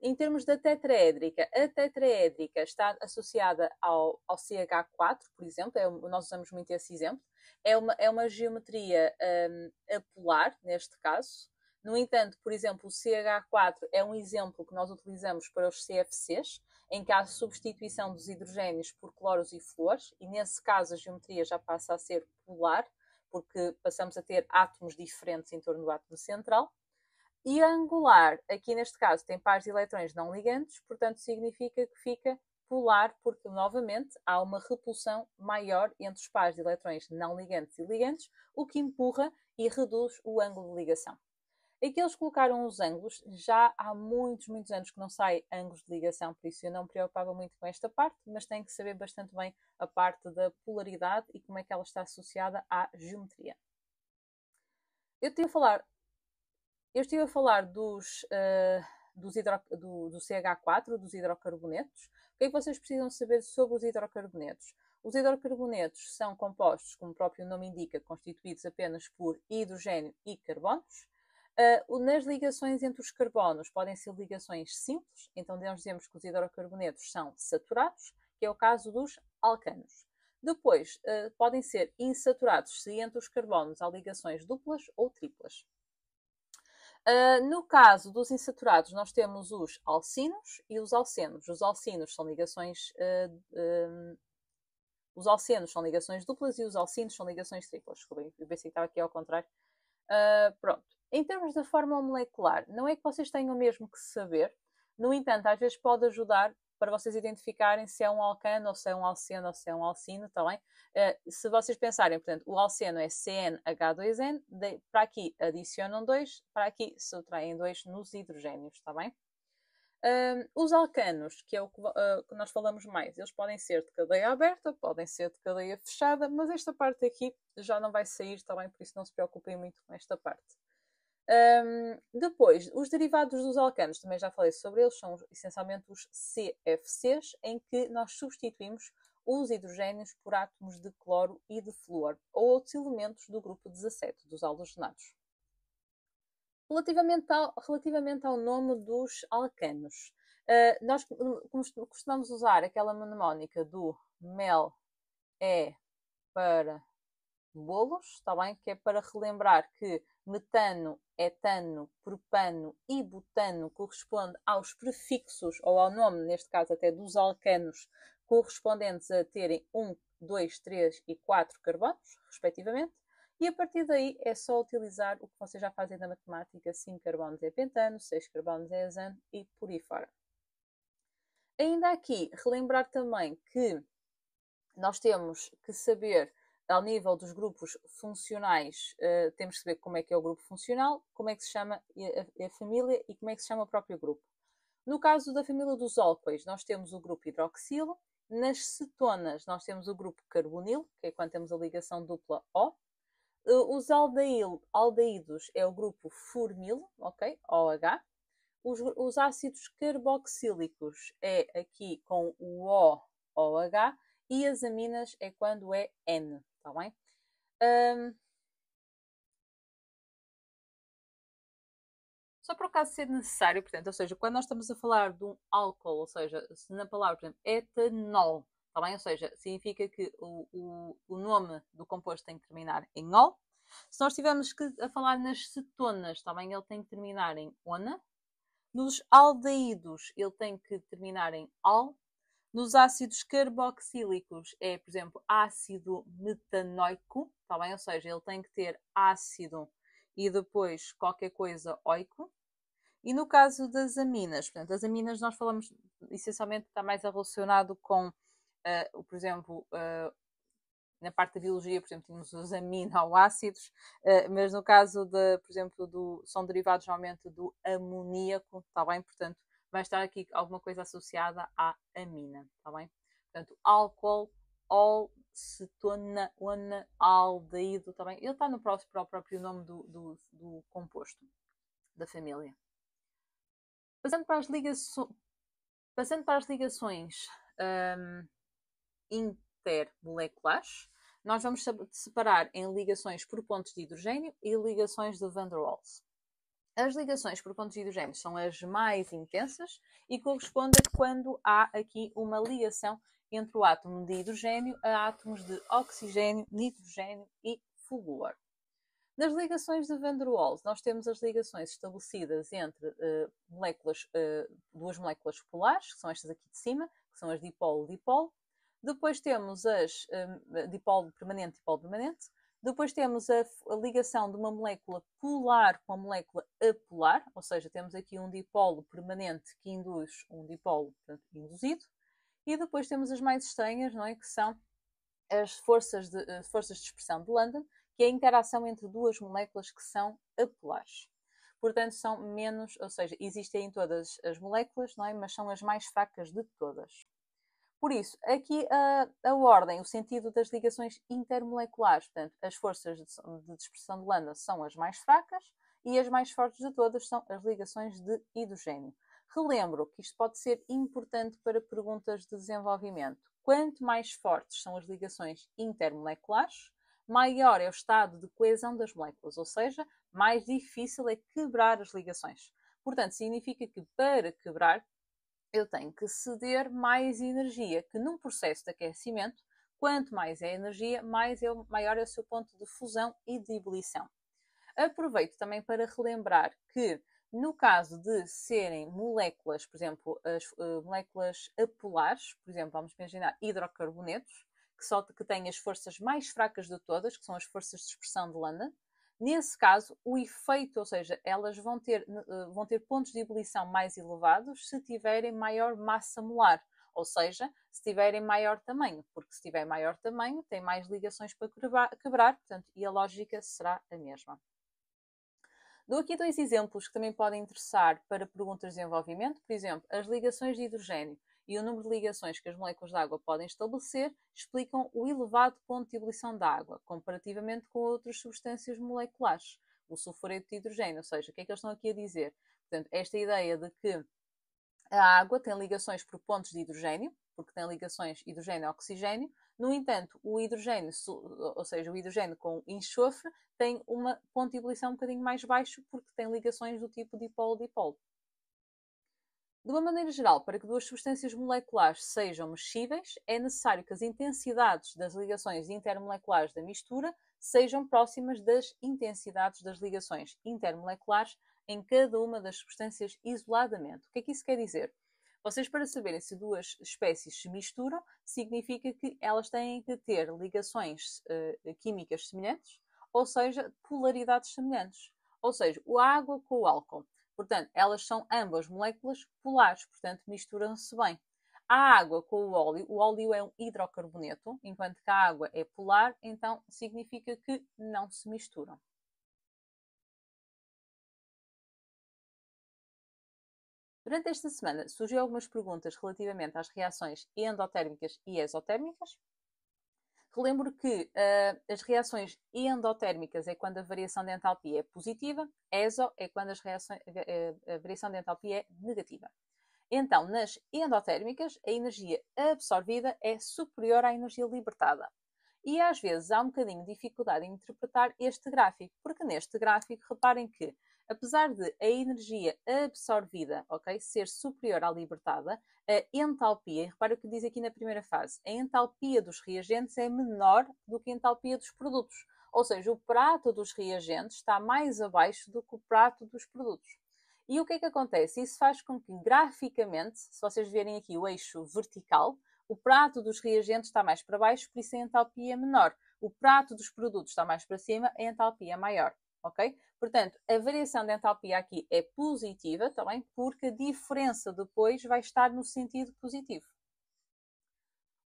Em termos da tetraédrica, a tetraédrica está associada ao CH4, por exemplo, nós usamos muito esse exemplo. É uma geometria apolar, neste caso. No entanto, por exemplo, o CH4 é um exemplo que nós utilizamos para os CFCs, em que há substituição dos hidrogénios por cloros e fluores, e nesse caso a geometria já passa a ser polar, porque passamos a ter átomos diferentes em torno do átomo central. E a angular, aqui neste caso, tem pares de eletrões não ligantes, portanto significa que fica polar, porque novamente há uma repulsão maior entre os pares de eletrões não ligantes e ligantes, o que empurra e reduz o ângulo de ligação. Aqui eles colocaram os ângulos, já há muitos anos que não sai ângulos de ligação, por isso eu não me preocupava muito com esta parte, mas tem que saber bastante bem a parte da polaridade e como é que ela está associada à geometria. Eu estive a falar do CH4, dos hidrocarbonetos. O que é que vocês precisam saber sobre os hidrocarbonetos? Os hidrocarbonetos são compostos, como o próprio nome indica, constituídos apenas por hidrogênio e carbonos. Nas ligações entre os carbonos podem ser ligações simples, então nós dizemos que os hidrocarbonetos são saturados, que é o caso dos alcanos. Depois, podem ser insaturados se entre os carbonos há ligações duplas ou triplas. No caso dos insaturados, nós temos os alcinos e os alcenos. Os alcinos são ligações os alcenos são ligações duplas e os alcinos são ligações triplas. Desculpem, eu pensei que estava aqui ao contrário. Pronto. Em termos da fórmula molecular, não é que vocês tenham mesmo que saber, no entanto, às vezes pode ajudar para vocês identificarem se é um alcano, ou se é um alceno, ou se é um alcino, está bem? Se vocês pensarem, portanto, o alceno é CnH2n, para aqui adicionam 2, para aqui subtraem 2 nos hidrogénios, está bem? Os alcanos, que é o que nós falamos mais, eles podem ser de cadeia aberta, podem ser de cadeia fechada, mas esta parte aqui já não vai sair, está bem? Por isso não se preocupem muito com esta parte. Depois, os derivados dos alcanos, também já falei sobre eles, são essencialmente os CFCs, em que nós substituímos os hidrogénios por átomos de cloro e de flúor, ou outros elementos do grupo 17, dos halogenados. Relativamente ao nome dos alcanos, nós costumamos usar aquela mnemónica do mel é para bolos, está bem? Que é para relembrar que metano, etano, propano e butano corresponde aos prefixos, ou ao nome, neste caso até dos alcanos, correspondentes a terem 1, 2, 3 e 4 carbonos, respectivamente. E a partir daí é só utilizar o que vocês já fazem na matemática: 5 carbonos é pentano, 6 carbonos é azano e por aí fora. Ainda aqui, relembrar também que nós temos que saber, ao nível dos grupos funcionais, temos que saber como é que é o grupo funcional, como é que se chama a família e como é que se chama o próprio grupo. No caso da família dos álcoois, nós temos o grupo hidroxilo. Nas cetonas, nós temos o grupo carbonil, que é quando temos a ligação dupla O. Os aldeídos é o grupo formil, ok? OH. Os ácidos carboxílicos é aqui com o O, OH. E as aminas é quando é N, está bem? Só para o caso de ser necessário, portanto, ou seja, quando nós estamos a falar de um álcool, ou seja, se na palavra, por exemplo, etanol, está bem? Ou seja, significa que o nome do composto tem que terminar em ol. Se nós estivermos a falar nas cetonas, está bem? Ele tem que terminar em ona. Nos aldeídos, ele tem que terminar em al. Nos ácidos carboxílicos é, por exemplo, ácido metanoico, está bem? Ou seja, ele tem que ter ácido e depois qualquer coisa oico. E no caso das aminas, portanto, as aminas nós falamos essencialmente está mais relacionado com, por exemplo, na parte da biologia, por exemplo, tínhamos os aminoácidos, mas no caso de, por exemplo, são derivados normalmente do amoníaco, está bem? Portanto, vai estar aqui alguma coisa associada à amina, está bem? Portanto, álcool, ol, cetona, ona, aldeído, está bem? Ele está no próprio nome do composto, da família. Passando para as ligações intermoleculares, nós vamos separar em ligações por pontos de hidrogênio e ligações de Van der Waals. As ligações por pontos de hidrogênio são as mais intensas e correspondem quando há aqui uma ligação entre o átomo de hidrogênio a átomos de oxigênio, nitrogênio e flúor. Nas ligações de Van der Waals, nós temos as ligações estabelecidas entre duas moléculas polares, que são estas aqui de cima, que são as dipolo-dipolo. Depois temos as dipolo permanente. Depois temos a ligação de uma molécula polar com a molécula apolar, ou seja, temos aqui um dipolo permanente que induz um dipolo, portanto, induzido. E depois temos as mais estranhas, não é? Que são as forças de dispersão de London, que é a interação entre duas moléculas que são apolares. Portanto, são menos, ou seja, existem em todas as moléculas, não é? Mas são as mais fracas de todas. Por isso, aqui a ordem, o sentido das ligações intermoleculares, portanto, as forças de dispersão de London são as mais fracas e as mais fortes de todas são as ligações de hidrogênio. Relembro que isto pode ser importante para perguntas de desenvolvimento. Quanto mais fortes são as ligações intermoleculares, maior é o estado de coesão das moléculas, ou seja, mais difícil é quebrar as ligações. Portanto, significa que para quebrar, eu tenho que ceder mais energia, que num processo de aquecimento, quanto mais é a energia, maior é o seu ponto de fusão e de ebulição. Aproveito também para relembrar que, no caso de serem moléculas, por exemplo, as moléculas apolares, por exemplo, vamos imaginar hidrocarbonetos, que têm as forças mais fracas de todas, que são as forças de dispersão de London. Nesse caso, o efeito, ou seja, elas vão ter pontos de ebulição mais elevados se tiverem maior massa molar, ou seja, se tiverem maior tamanho, porque se tiver maior tamanho, tem mais ligações para quebrar, portanto, e a lógica será a mesma. Dou aqui dois exemplos que também podem interessar para perguntas de desenvolvimento. Por exemplo, as ligações de hidrogênio e o número de ligações que as moléculas de água podem estabelecer explicam o elevado ponto de ebulição da água, comparativamente com outras substâncias moleculares, o sulfureto de hidrogênio. Ou seja, o que é que eles estão aqui a dizer? Portanto, esta ideia de que a água tem ligações por pontos de hidrogênio, porque tem ligações hidrogênio-oxigênio. No entanto, o hidrogênio, ou seja, o hidrogênio com enxofre, tem um ponto de ebulição um bocadinho mais baixo, porque tem ligações do tipo dipolo-dipolo. De uma maneira geral, para que duas substâncias moleculares sejam mexíveis, é necessário que as intensidades das ligações intermoleculares da mistura sejam próximas das intensidades das ligações intermoleculares em cada uma das substâncias isoladamente. O que é que isso quer dizer? Vocês, para saberem se duas espécies se misturam, significa que elas têm que ter ligações químicas semelhantes, ou seja, polaridades semelhantes. Ou seja, a água com o álcool. Portanto, elas são ambas moléculas polares, portanto, misturam-se bem. A água com o óleo é um hidrocarboneto, enquanto que a água é polar, então significa que não se misturam. Durante esta semana surgiu algumas perguntas relativamente às reações endotérmicas e exotérmicas. Relembro que as reações endotérmicas é quando a variação de entalpia é positiva, exo é quando a variação de entalpia é negativa. Então, nas endotérmicas, a energia absorvida é superior à energia libertada. E às vezes há um bocadinho de dificuldade em interpretar este gráfico, porque neste gráfico, reparem que, apesar de a energia absorvida, ser superior à libertada, a entalpia, e repare o que diz aqui na primeira fase, a entalpia dos reagentes é menor do que a entalpia dos produtos. Ou seja, o prato dos reagentes está mais abaixo do que o prato dos produtos. E o que é que acontece? Isso faz com que, graficamente, se vocês verem aqui o eixo vertical, o prato dos reagentes está mais para baixo, por isso a entalpia é menor. O prato dos produtos está mais para cima, a entalpia é maior. Ok? Portanto, a variação de entalpia aqui é positiva também, porque a diferença depois vai estar no sentido positivo.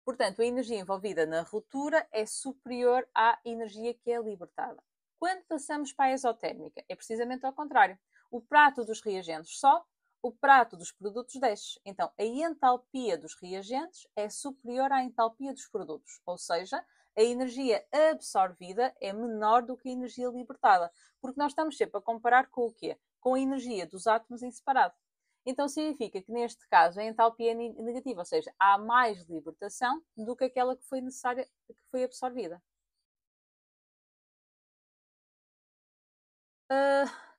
Portanto, a energia envolvida na ruptura é superior à energia que é libertada. Quando passamos para a exotérmica, é precisamente ao contrário. O prato dos reagentes sobe, o prato dos produtos desce. Então, a entalpia dos reagentes é superior à entalpia dos produtos, ou seja, a energia absorvida é menor do que a energia libertada, porque nós estamos sempre a comparar com o quê? Com a energia dos átomos em separado. Então significa que neste caso a entalpia é negativa, ou seja, há mais libertação do que aquela que foi necessária, que foi absorvida.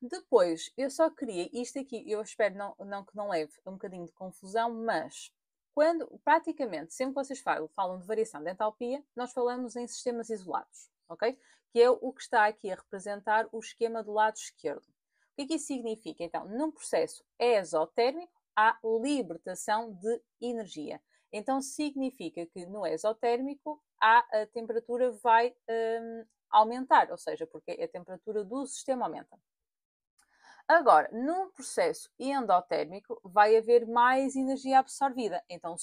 Depois, eu só queria, isto aqui, eu espero que não leve um bocadinho de confusão, mas quando, praticamente, sempre que vocês falam de variação de entalpia, nós falamos em sistemas isolados, ok? Que é o que está aqui a representar o esquema do lado esquerdo. O que é que isso significa? Então, num processo exotérmico, há libertação de energia. Então, significa que no exotérmico a temperatura vai aumentar, ou seja, porque a temperatura do sistema aumenta. Agora, num processo endotérmico, vai haver mais energia absorvida, então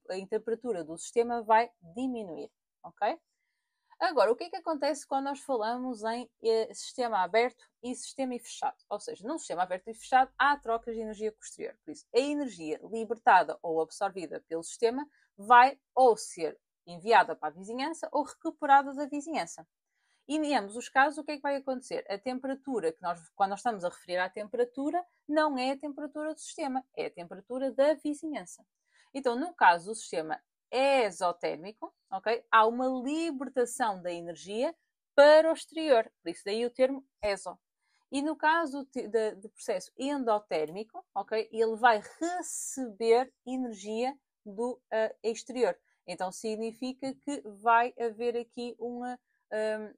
a temperatura do sistema vai diminuir, ok? Agora, o que é que acontece quando nós falamos em sistema aberto e sistema fechado? Ou seja, num sistema aberto e fechado há trocas de energia com o exterior. Por isso, a energia libertada ou absorvida pelo sistema vai ou ser enviada para a vizinhança ou recuperada da vizinhança. E em ambos os casos, o que é que vai acontecer? A temperatura quando nós estamos a referir à temperatura, não é a temperatura do sistema, é a temperatura da vizinhança. Então, no caso do sistema exotérmico, ok? Há uma libertação da energia para o exterior, por isso daí o termo exo. E no caso do processo endotérmico, ok? Ele vai receber energia do exterior. Então significa que vai haver aqui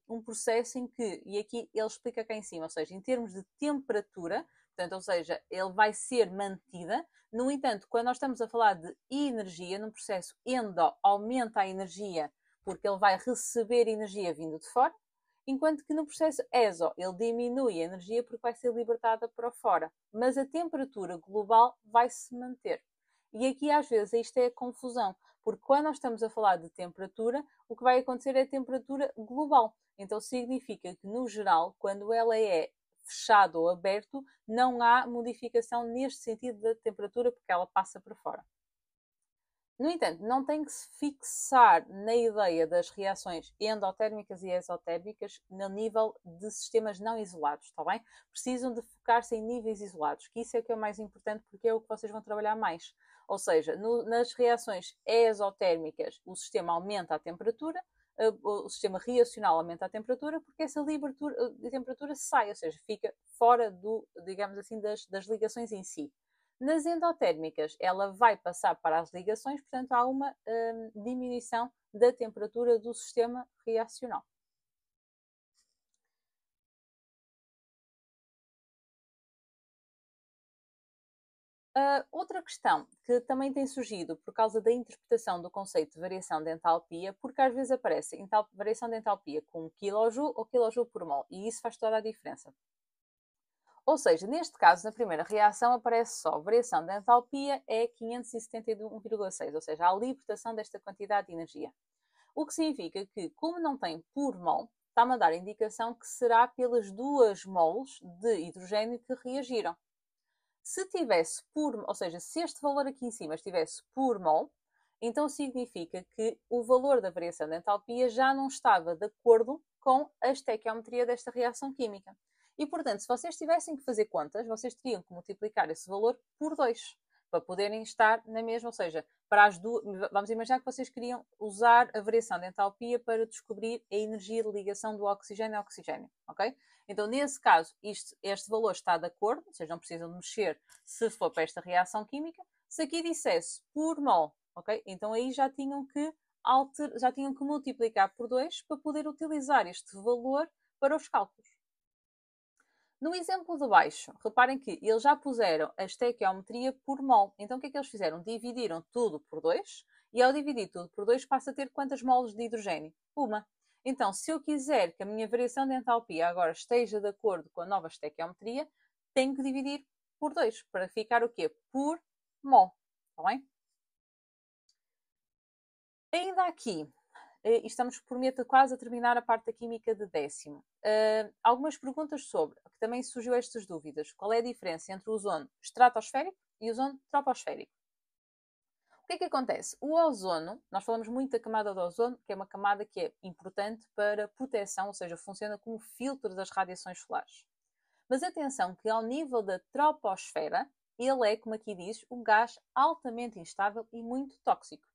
um processo em que, e aqui ele explica cá em cima, ou seja, em termos de temperatura, portanto, ou seja, ele vai ser mantida. No entanto, quando nós estamos a falar de energia, num processo endo, aumenta a energia porque ele vai receber energia vindo de fora, enquanto que no processo exo, ele diminui a energia porque vai ser libertada para fora. Mas a temperatura global vai se manter. E aqui, às vezes, isto é a confusão, porque quando nós estamos a falar de temperatura, o que vai acontecer é a temperatura global. Então significa que, no geral, quando ela é fechado ou aberto, não há modificação neste sentido da temperatura, porque ela passa para fora. No entanto, não tem que se fixar na ideia das reações endotérmicas e exotérmicas no nível de sistemas não isolados, está bem? Precisam de focar-se em níveis isolados, que isso é o que é mais importante porque é o que vocês vão trabalhar mais. Ou seja, nas reações exotérmicas, o sistema aumenta a temperatura, o sistema reacional aumenta a temperatura, porque essa a temperatura sai, ou seja, fica fora digamos assim, das ligações em si. Nas endotérmicas, ela vai passar para as ligações, portanto, há uma diminuição da temperatura do sistema reacional. Outra questão que também tem surgido por causa da interpretação do conceito de variação de entalpia, porque às vezes aparece variação de entalpia com kJ ou kJ por mol, e isso faz toda a diferença. Ou seja, neste caso, na primeira reação, aparece só variação de entalpia é 571,6, ou seja, a libertação desta quantidade de energia. O que significa que, como não tem por mol, está-me a dar a indicação que será pelas 2 mols de hidrogênio que reagiram. Se tivesse ou seja, se este valor aqui em cima estivesse por mol, então significa que o valor da variação de entalpia já não estava de acordo com a estequiometria desta reação química. E, portanto, se vocês tivessem que fazer contas, vocês teriam que multiplicar esse valor por 2 para poderem estar na mesma, ou seja, para as duas, vamos imaginar que vocês queriam usar a variação de entalpia para descobrir a energia de ligação do oxigênio a oxigênio, ok? Então, nesse caso, este valor está de acordo, ou seja, não precisam de mexer se for para esta reação química. Se aqui dissesse por mol, ok? Então aí já tinham que multiplicar por 2 para poder utilizar este valor para os cálculos. No exemplo de baixo, reparem que eles já puseram a estequiometria por mol. Então o que é que eles fizeram? Dividiram tudo por 2 e ao dividir tudo por 2 passa a ter quantas moles de hidrogênio? Uma. Então, se eu quiser que a minha variação de entalpia agora esteja de acordo com a nova estequiometria, tenho que dividir por 2 para ficar o quê? Por mol. Está bem? Ainda aqui, estamos por quase a terminar a parte da química de 10º. Algumas perguntas sobre, que também surgiu estas dúvidas. Qual é a diferença entre o ozono estratosférico e o ozono troposférico? O que é que acontece? O ozono, nós falamos muito da camada do ozono, que é uma camada que é importante para proteção, ou seja, funciona como filtro das radiações solares. Mas atenção que ao nível da troposfera, ele é, como aqui diz, um gás altamente instável e muito tóxico.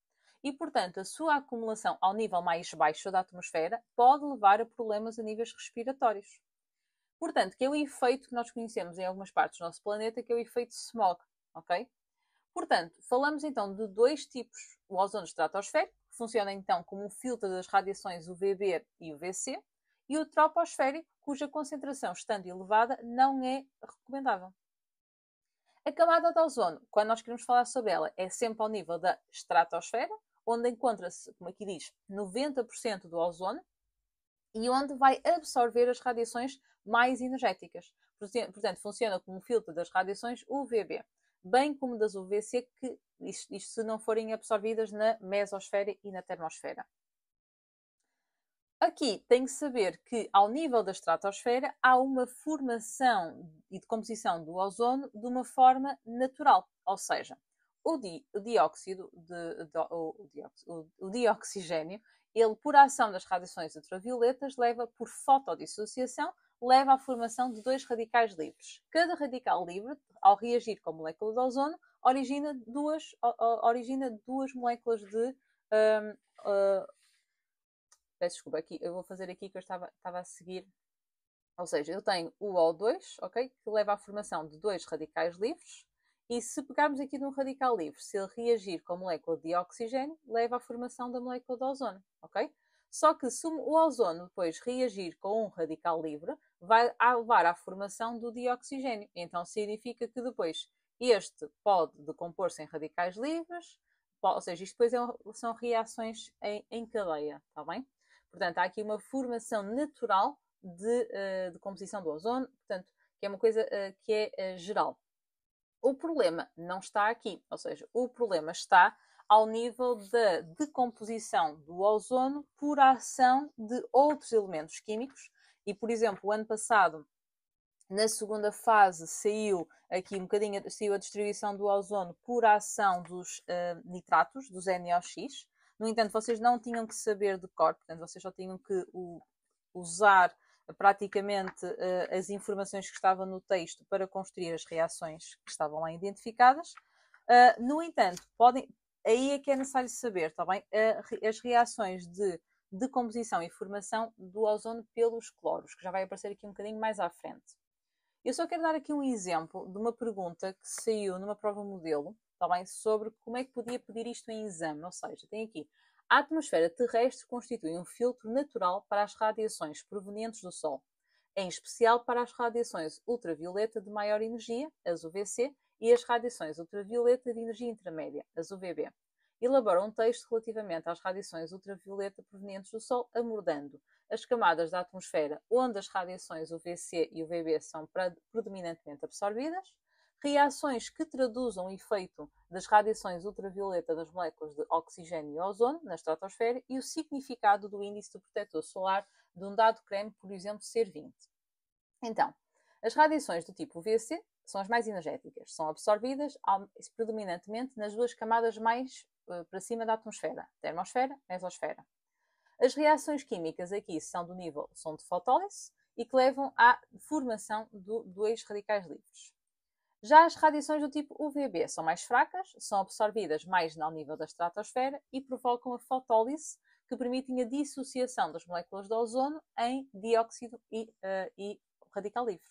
E, portanto, a sua acumulação ao nível mais baixo da atmosfera pode levar a problemas a níveis respiratórios. Portanto, que é o efeito que nós conhecemos em algumas partes do nosso planeta, que é o efeito smog, ok? Portanto, falamos então de dois tipos, o ozono estratosférico, que funciona então como um filtro das radiações UVB e UVC, e o troposférico, cuja concentração, estando elevada, não é recomendável. A camada de ozono, quando nós queremos falar sobre ela, é sempre ao nível da estratosfera, onde encontra-se, como aqui diz, 90% do ozono, e onde vai absorver as radiações mais energéticas. Portanto, funciona como um filtro das radiações UVB, bem como das UVC, que isto se não forem absorvidas na mesosfera e na termosfera. Aqui tem que saber que, ao nível da estratosfera, há uma formação e decomposição do ozono de uma forma natural, ou seja, o dioxigênio, ele, por ação das radiações ultravioletas, leva por fotodissociação, leva à formação de dois radicais livres. Cada radical livre, ao reagir com a molécula de ozono, origina duas moléculas de peço desculpa, aqui, eu vou fazer aqui que eu estava a seguir. Ou seja, eu tenho o O2, ok? Que leva à formação de dois radicais livres. E se pegarmos aqui de um radical livre, se ele reagir com a molécula de oxigênio, leva à formação da molécula de ozono, ok? Só que se o ozono depois reagir com um radical livre, vai levar à formação do dioxigênio. Então significa que depois este pode decompor-se em radicais livres, ou seja, isto depois são reações em cadeia, está bem? Portanto, há aqui uma formação natural de composição do ozono, portanto, que é uma coisa que é geral. O problema não está aqui, ou seja, o problema está ao nível da decomposição do ozono por ação de outros elementos químicos. E, por exemplo, o ano passado, na segunda fase, saiu aqui um bocadinho, saiu a distribuição do ozono por ação dos nitratos, dos NOx. No entanto, vocês não tinham que saber de cor, portanto, vocês só tinham que usar praticamente as informações que estavam no texto para construir as reações que estavam lá identificadas. No entanto, aí é que é necessário saber, tá bem? As reações de decomposição e formação do ozono pelos cloros, que já vai aparecer aqui um bocadinho mais à frente. Eu só quero dar aqui um exemplo de uma pergunta que saiu numa prova modelo, tá bem? Sobre como é que podia pedir isto em exame. Ou seja, tem aqui: a atmosfera terrestre constitui um filtro natural para as radiações provenientes do Sol, em especial para as radiações ultravioleta de maior energia, as UVC, e as radiações ultravioleta de energia intermédia, as UVB. Elabora um texto relativamente às radiações ultravioleta provenientes do Sol, abordando as camadas da atmosfera onde as radiações UVC e UVB são predominantemente absorvidas, reações que traduzam o efeito das radiações ultravioleta das moléculas de oxigênio e ozono na estratosfera e o significado do índice de protetor solar de um dado creme, por exemplo, ser 20. Então, as radiações do tipo UVC são as mais energéticas, são absorvidas predominantemente nas duas camadas mais para cima da atmosfera, termosfera e mesosfera. As reações químicas aqui são de fotólise e que levam à formação de dois radicais livres. Já as radiações do tipo UVB são mais fracas, são absorvidas mais ao nível da estratosfera e provocam a fotólise, que permitem a dissociação das moléculas de ozono em dióxido e radical livre.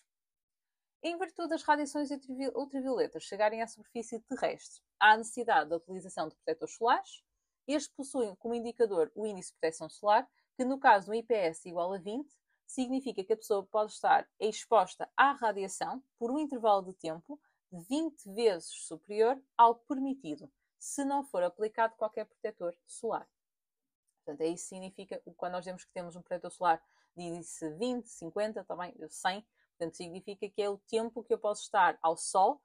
Em virtude das radiações ultravioletas chegarem à superfície terrestre, há necessidade da utilização de protetores solares. Estes possuem como indicador o índice de proteção solar, que no caso do IPS igual a 20, significa que a pessoa pode estar exposta à radiação por um intervalo de tempo de 20 vezes superior ao permitido, se não for aplicado qualquer protetor solar. Portanto, isso significa, quando nós dizemos que temos um protetor solar de índice 20, 50, também 100, portanto, significa que é o tempo que eu posso estar ao sol,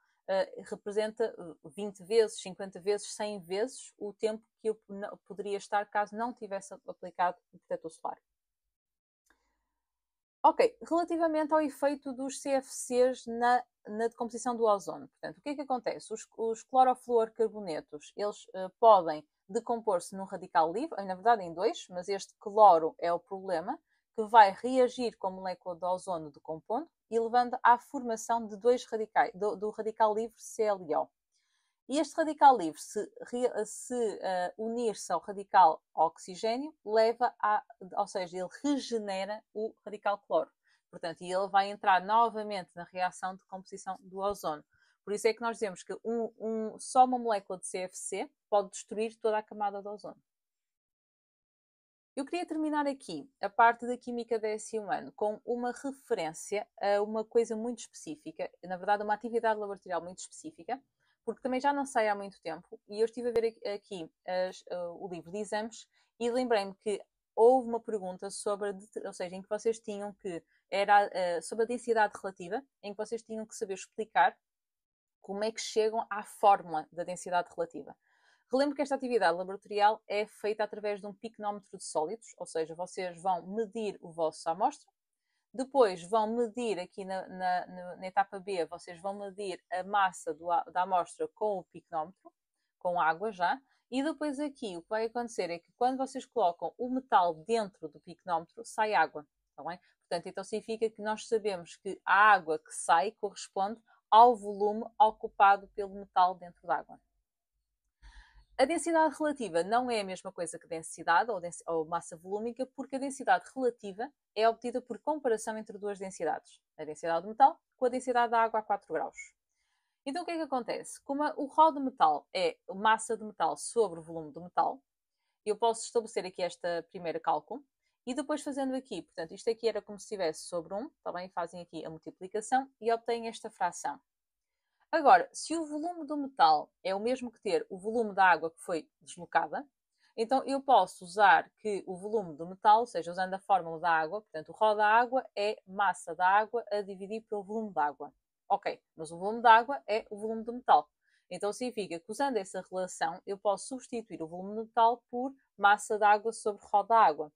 representa 20 vezes, 50 vezes, 100 vezes o tempo que eu poderia estar caso não tivesse aplicado o protetor solar. Ok, relativamente ao efeito dos CFCs na decomposição do ozono. Portanto, o que é que acontece? Os clorofluorcarbonetos, eles podem decompor-se num radical livre, na verdade em dois, mas este cloro é o problema, que vai reagir com a molécula de ozono decompondo e levando à formação de dois radicais, do radical livre ClO. E este radical livre, se unir-se ao radical oxigênio, ou seja, ele regenera o radical cloro. Portanto, e ele vai entrar novamente na reação de composição do ozono. Por isso é que nós dizemos que só uma molécula de CFC pode destruir toda a camada de ozono. Eu queria terminar aqui a parte da química décimo ano com uma referência a uma coisa muito específica, na verdade uma atividade laboratorial muito específica, porque também já não sei há muito tempo, e eu estive a ver aqui o livro de exames e lembrei-me que houve uma pergunta sobre, ou seja, em que vocês tinham que, era sobre a densidade relativa, em que vocês tinham que saber explicar como é que chegam à fórmula da densidade relativa. Relembro que esta atividade laboratorial é feita através de um piconómetro de sólidos, ou seja, vocês vão medir o vosso amostra, depois vão medir aqui na etapa B, vocês vão medir a massa da amostra com o piconómetro, com água já, e depois aqui o que vai acontecer é que quando vocês colocam o metal dentro do piconómetro, sai água, está bem? Portanto, então significa que nós sabemos que a água que sai corresponde ao volume ocupado pelo metal dentro da água. A densidade relativa não é a mesma coisa que densidade ou massa volúmica, porque a densidade relativa é obtida por comparação entre duas densidades, a densidade do metal com a densidade da água a 4 graus. Então o que é que acontece? Como o ρ de metal é massa de metal sobre o volume do metal, eu posso estabelecer aqui esta primeira cálculo e depois fazendo aqui, portanto isto aqui era como se estivesse sobre 1, também fazem aqui a multiplicação e obtêm esta fração. Agora, se o volume do metal é o mesmo que ter o volume da água que foi deslocada, então eu posso usar que o volume do metal, ou seja, usando a fórmula da água, portanto, o ρ da água é massa da água a dividir pelo volume da água. Ok, mas o volume da água é o volume do metal. Então significa que usando essa relação, eu posso substituir o volume do metal por massa da água sobre ρ da água.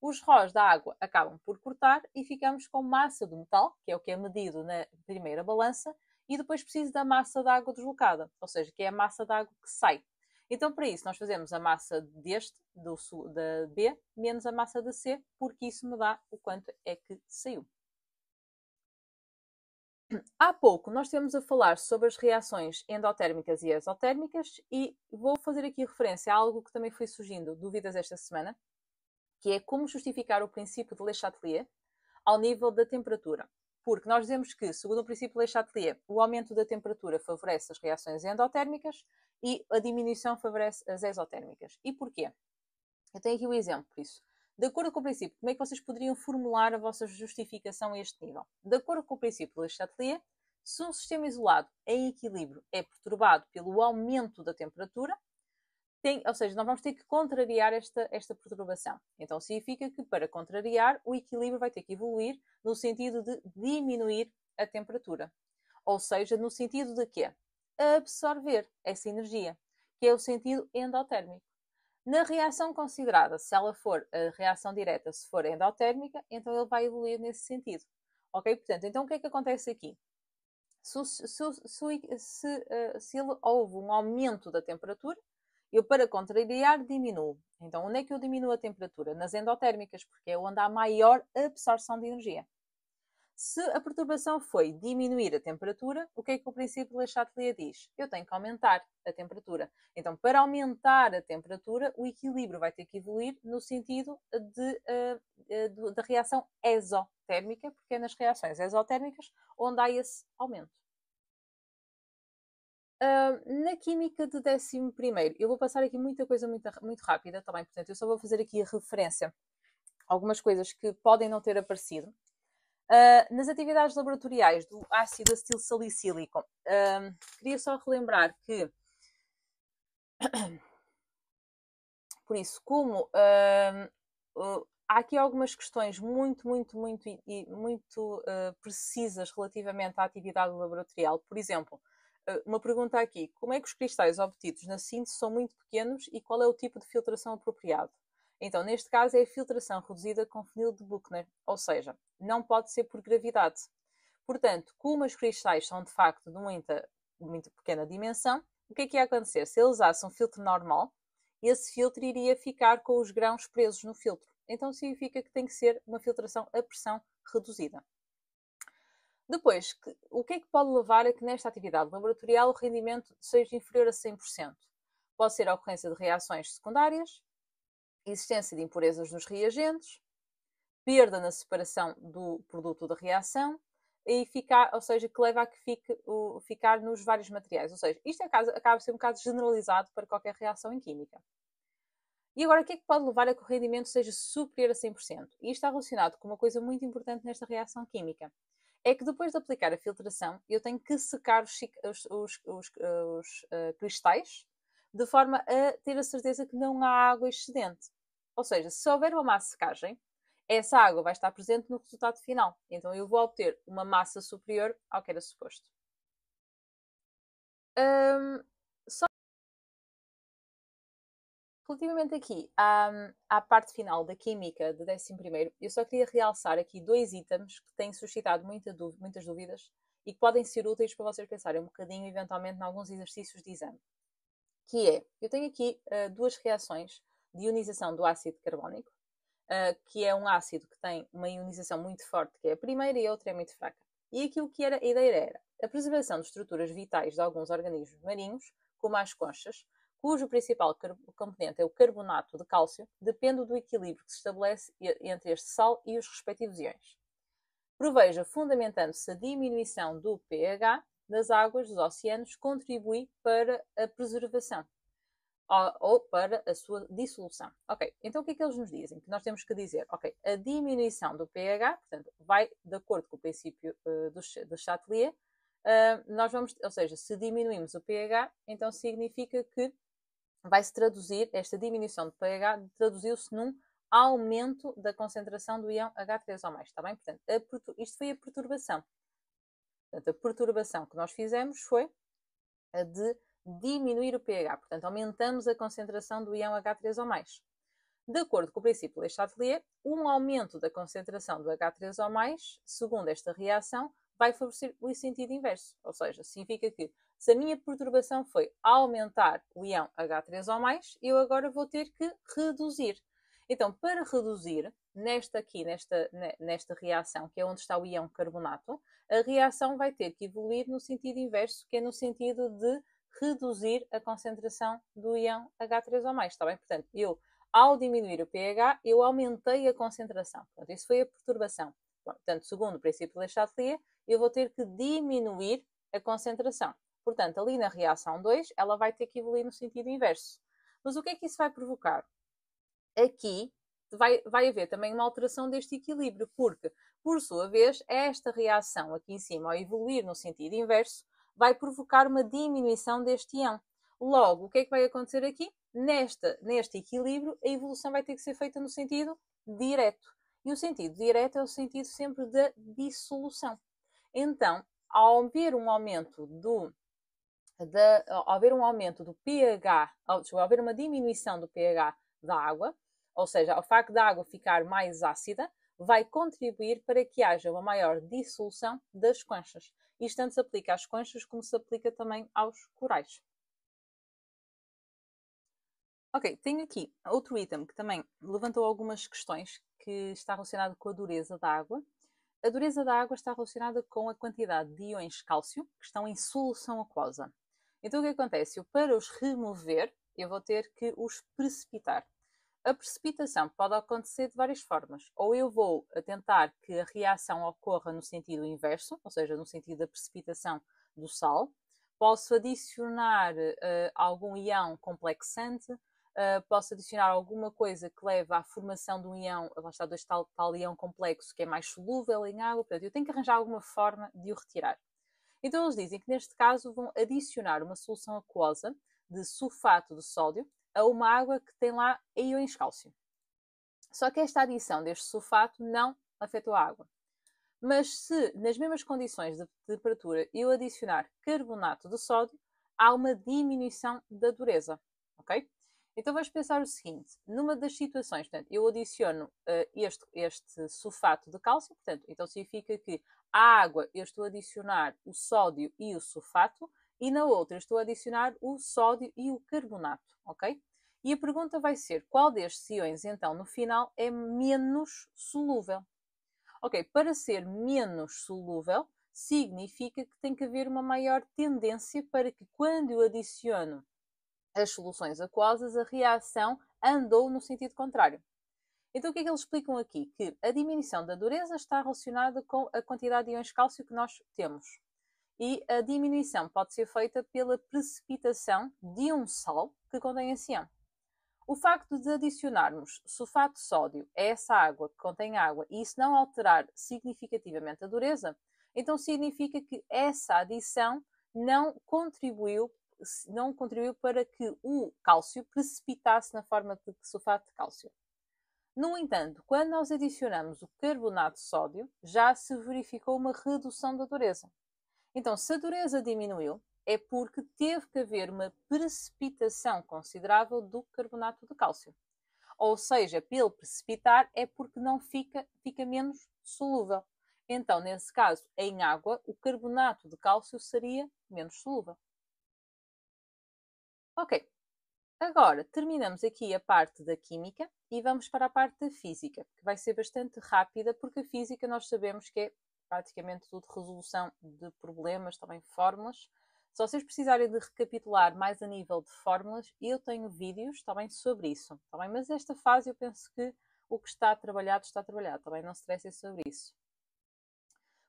Os ρs da água acabam por cortar e ficamos com massa do metal, que é o que é medido na primeira balança, e depois preciso da massa de água deslocada, ou seja, que é a massa de água que sai. Então, para isso, nós fazemos a massa da B, menos a massa da C, porque isso me dá o quanto é que saiu. Há pouco nós estivemos a falar sobre as reações endotérmicas e exotérmicas e vou fazer aqui referência a algo que também foi surgindo dúvidas esta semana, que é como justificar o princípio de Le Chatelier ao nível da temperatura. Porque nós dizemos que, segundo o princípio de Le Chatelier, o aumento da temperatura favorece as reações endotérmicas e a diminuição favorece as exotérmicas. E porquê? Eu tenho aqui um exemplo por isso. De acordo com o princípio, como é que vocês poderiam formular a vossa justificação a este nível? De acordo com o princípio de Le Chatelier, se um sistema isolado em equilíbrio é perturbado pelo aumento da temperatura, ou seja, nós vamos ter que contrariar esta perturbação. Então significa que para contrariar, o equilíbrio vai ter que evoluir no sentido de diminuir a temperatura. Ou seja, no sentido de quê? Absorver essa energia, que é o sentido endotérmico. Na reação considerada, se ela for a reação direta, se for endotérmica, então ele vai evoluir nesse sentido. Ok? Portanto, então o que é que acontece aqui? Se houve um aumento da temperatura, eu, para contrariar, diminuo. Então, onde é que eu diminuo a temperatura? Nas endotérmicas, porque é onde há maior absorção de energia. Se a perturbação foi diminuir a temperatura, o que é que o princípio de Le Chatelier diz? Eu tenho que aumentar a temperatura. Então, para aumentar a temperatura, o equilíbrio vai ter que evoluir no sentido da reação exotérmica, porque é nas reações exotérmicas onde há esse aumento. Na química de 11º, eu vou passar aqui muita coisa muito rápida, tá bem? Portanto, eu só vou fazer aqui a referência a algumas coisas que podem não ter aparecido. Nas atividades laboratoriais do ácido acetil salicílico, queria só relembrar que, por isso, como há aqui algumas questões muito precisas relativamente à atividade laboratorial. Por exemplo, uma pergunta aqui: como é que os cristais obtidos na síntese são muito pequenos e qual é o tipo de filtração apropriado? Então, neste caso, é a filtração reduzida com funil de Buchner, ou seja, não pode ser por gravidade. Portanto, como os cristais são de facto de muito pequena dimensão, o que é que ia acontecer? Se eles usassem um filtro normal, esse filtro iria ficar com os grãos presos no filtro. Então, significa que tem que ser uma filtração a pressão reduzida. Depois, o que é que pode levar a que nesta atividade laboratorial o rendimento seja inferior a 100%? Pode ser a ocorrência de reações secundárias, existência de impurezas nos reagentes, perda na separação do produto da reação e ficar, ou seja, que leva a que ficar nos vários materiais. Ou seja, isto acaba de ser um bocado generalizado para qualquer reação em química. E agora, o que é que pode levar a que o rendimento seja superior a 100%? E isto está relacionado com uma coisa muito importante nesta reação química. É que depois de aplicar a filtração, eu tenho que secar os cristais de forma a ter a certeza que não há água excedente. Ou seja, se houver uma má secagem, essa água vai estar presente no resultado final. Então eu vou obter uma massa superior ao que era suposto. Relativamente aqui à parte final da química de 11º, eu só queria realçar aqui 2 itens que têm suscitado muitas dúvidas e que podem ser úteis para vocês pensarem um bocadinho, eventualmente, em alguns exercícios de exame. Que é, eu tenho aqui 2 reações de ionização do ácido carbónico, que é um ácido que tem uma ionização muito forte, que é a primeira, e a outra é muito fraca. E aquilo que era a ideia era a preservação de estruturas vitais de alguns organismos marinhos, como as conchas, cujo principal componente é o carbonato de cálcio, depende do equilíbrio que se estabelece entre este sal e os respectivos íons. Proveja, fundamentando-se a diminuição do pH das águas dos oceanos, contribui para a preservação ou para a sua dissolução. Ok, então o que é que eles nos dizem? Que nós temos que dizer, ok, a diminuição do pH, portanto, vai de acordo com o princípio do Chatelier, nós vamos, ou seja, se diminuímos o pH, então significa que vai-se traduzir, esta diminuição de pH traduziu-se num aumento da concentração do íon H3O+, está bem? Portanto, isto foi a perturbação. Portanto, a perturbação que nós fizemos foi a de diminuir o pH, portanto, aumentamos a concentração do íon H3O+. De acordo com o princípio de Chatelier, um aumento da concentração do H3O+, segundo esta reação, vai favorecer o sentido inverso. Ou seja, significa que se a minha perturbação foi aumentar o íon H3O+, eu agora vou ter que reduzir. Então, para reduzir, nesta reação, que é onde está o íon carbonato, a reação vai ter que evoluir no sentido inverso, que é no sentido de reduzir a concentração do íon H3O+. Está bem? Portanto, ao diminuir o pH, eu aumentei a concentração. Portanto, isso foi a perturbação. Portanto, segundo o princípio de Chatelier, eu vou ter que diminuir a concentração. Portanto, ali na reação 2, ela vai ter que evoluir no sentido inverso. Mas o que é que isso vai provocar? Aqui vai haver também uma alteração deste equilíbrio, porque, por sua vez, esta reação aqui em cima, ao evoluir no sentido inverso, vai provocar uma diminuição deste íon. Logo, o que é que vai acontecer aqui? Neste equilíbrio, a evolução vai ter que ser feita no sentido direto. E o sentido direto é o sentido sempre da dissolução. Então, ao haver um aumento do pH, ao haver uma diminuição do pH da água, ou seja, o facto da água ficar mais ácida, vai contribuir para que haja uma maior dissolução das conchas. Isto tanto se aplica às conchas como se aplica também aos corais. Ok, tenho aqui outro item que também levantou algumas questões que está relacionado com a dureza da água. A dureza da água está relacionada com a quantidade de íons cálcio que estão em solução aquosa. Então o que acontece? Para os remover, eu vou ter que os precipitar. A precipitação pode acontecer de várias formas. Ou eu vou tentar que a reação ocorra no sentido inverso, ou seja, no sentido da precipitação do sal. Posso adicionar algum íon complexante, posso adicionar alguma coisa que leve à formação de um íon, lá está, deste tal íon complexo que é mais solúvel em água. Portanto, eu tenho que arranjar alguma forma de o retirar. Então eles dizem que neste caso vão adicionar uma solução aquosa de sulfato de sódio a uma água que tem lá íons cálcio. Só que esta adição deste sulfato não afetou a água. Mas se nas mesmas condições de temperatura eu adicionar carbonato de sódio, há uma diminuição da dureza, ok? Então vamos pensar o seguinte, numa das situações, portanto, eu adiciono este sulfato de cálcio, portanto, então significa que à água eu estou a adicionar o sódio e o sulfato, e na outra eu estou a adicionar o sódio e o carbonato, ok? E a pergunta vai ser, qual destes íons, então, no final, é menos solúvel? Ok, para ser menos solúvel, significa que tem que haver uma maior tendência para que quando eu adiciono as soluções aquosas, a reação andou no sentido contrário. Então o que é que eles explicam aqui? Que a diminuição da dureza está relacionada com a quantidade de íons cálcio que nós temos. E a diminuição pode ser feita pela precipitação de um sal que contém esse íon. O facto de adicionarmos sulfato de sódio a essa água que contém água e isso não alterar significativamente a dureza, então significa que essa adição não contribuiu para que o cálcio precipitasse na forma de sulfato de cálcio. No entanto, quando nós adicionamos o carbonato de sódio, já se verificou uma redução da dureza. Então, se a dureza diminuiu, é porque teve que haver uma precipitação considerável do carbonato de cálcio. Ou seja, pelo precipitar é porque não fica menos solúvel. Então, nesse caso, em água, o carbonato de cálcio seria menos solúvel. Ok, agora terminamos aqui a parte da química e vamos para a parte da física, que vai ser bastante rápida, porque a física nós sabemos que é praticamente tudo resolução de problemas, também fórmulas. Se vocês precisarem de recapitular mais a nível de fórmulas, eu tenho vídeos também sobre isso, também. Mas nesta fase eu penso que o que está trabalhado, também não se stressem sobre isso.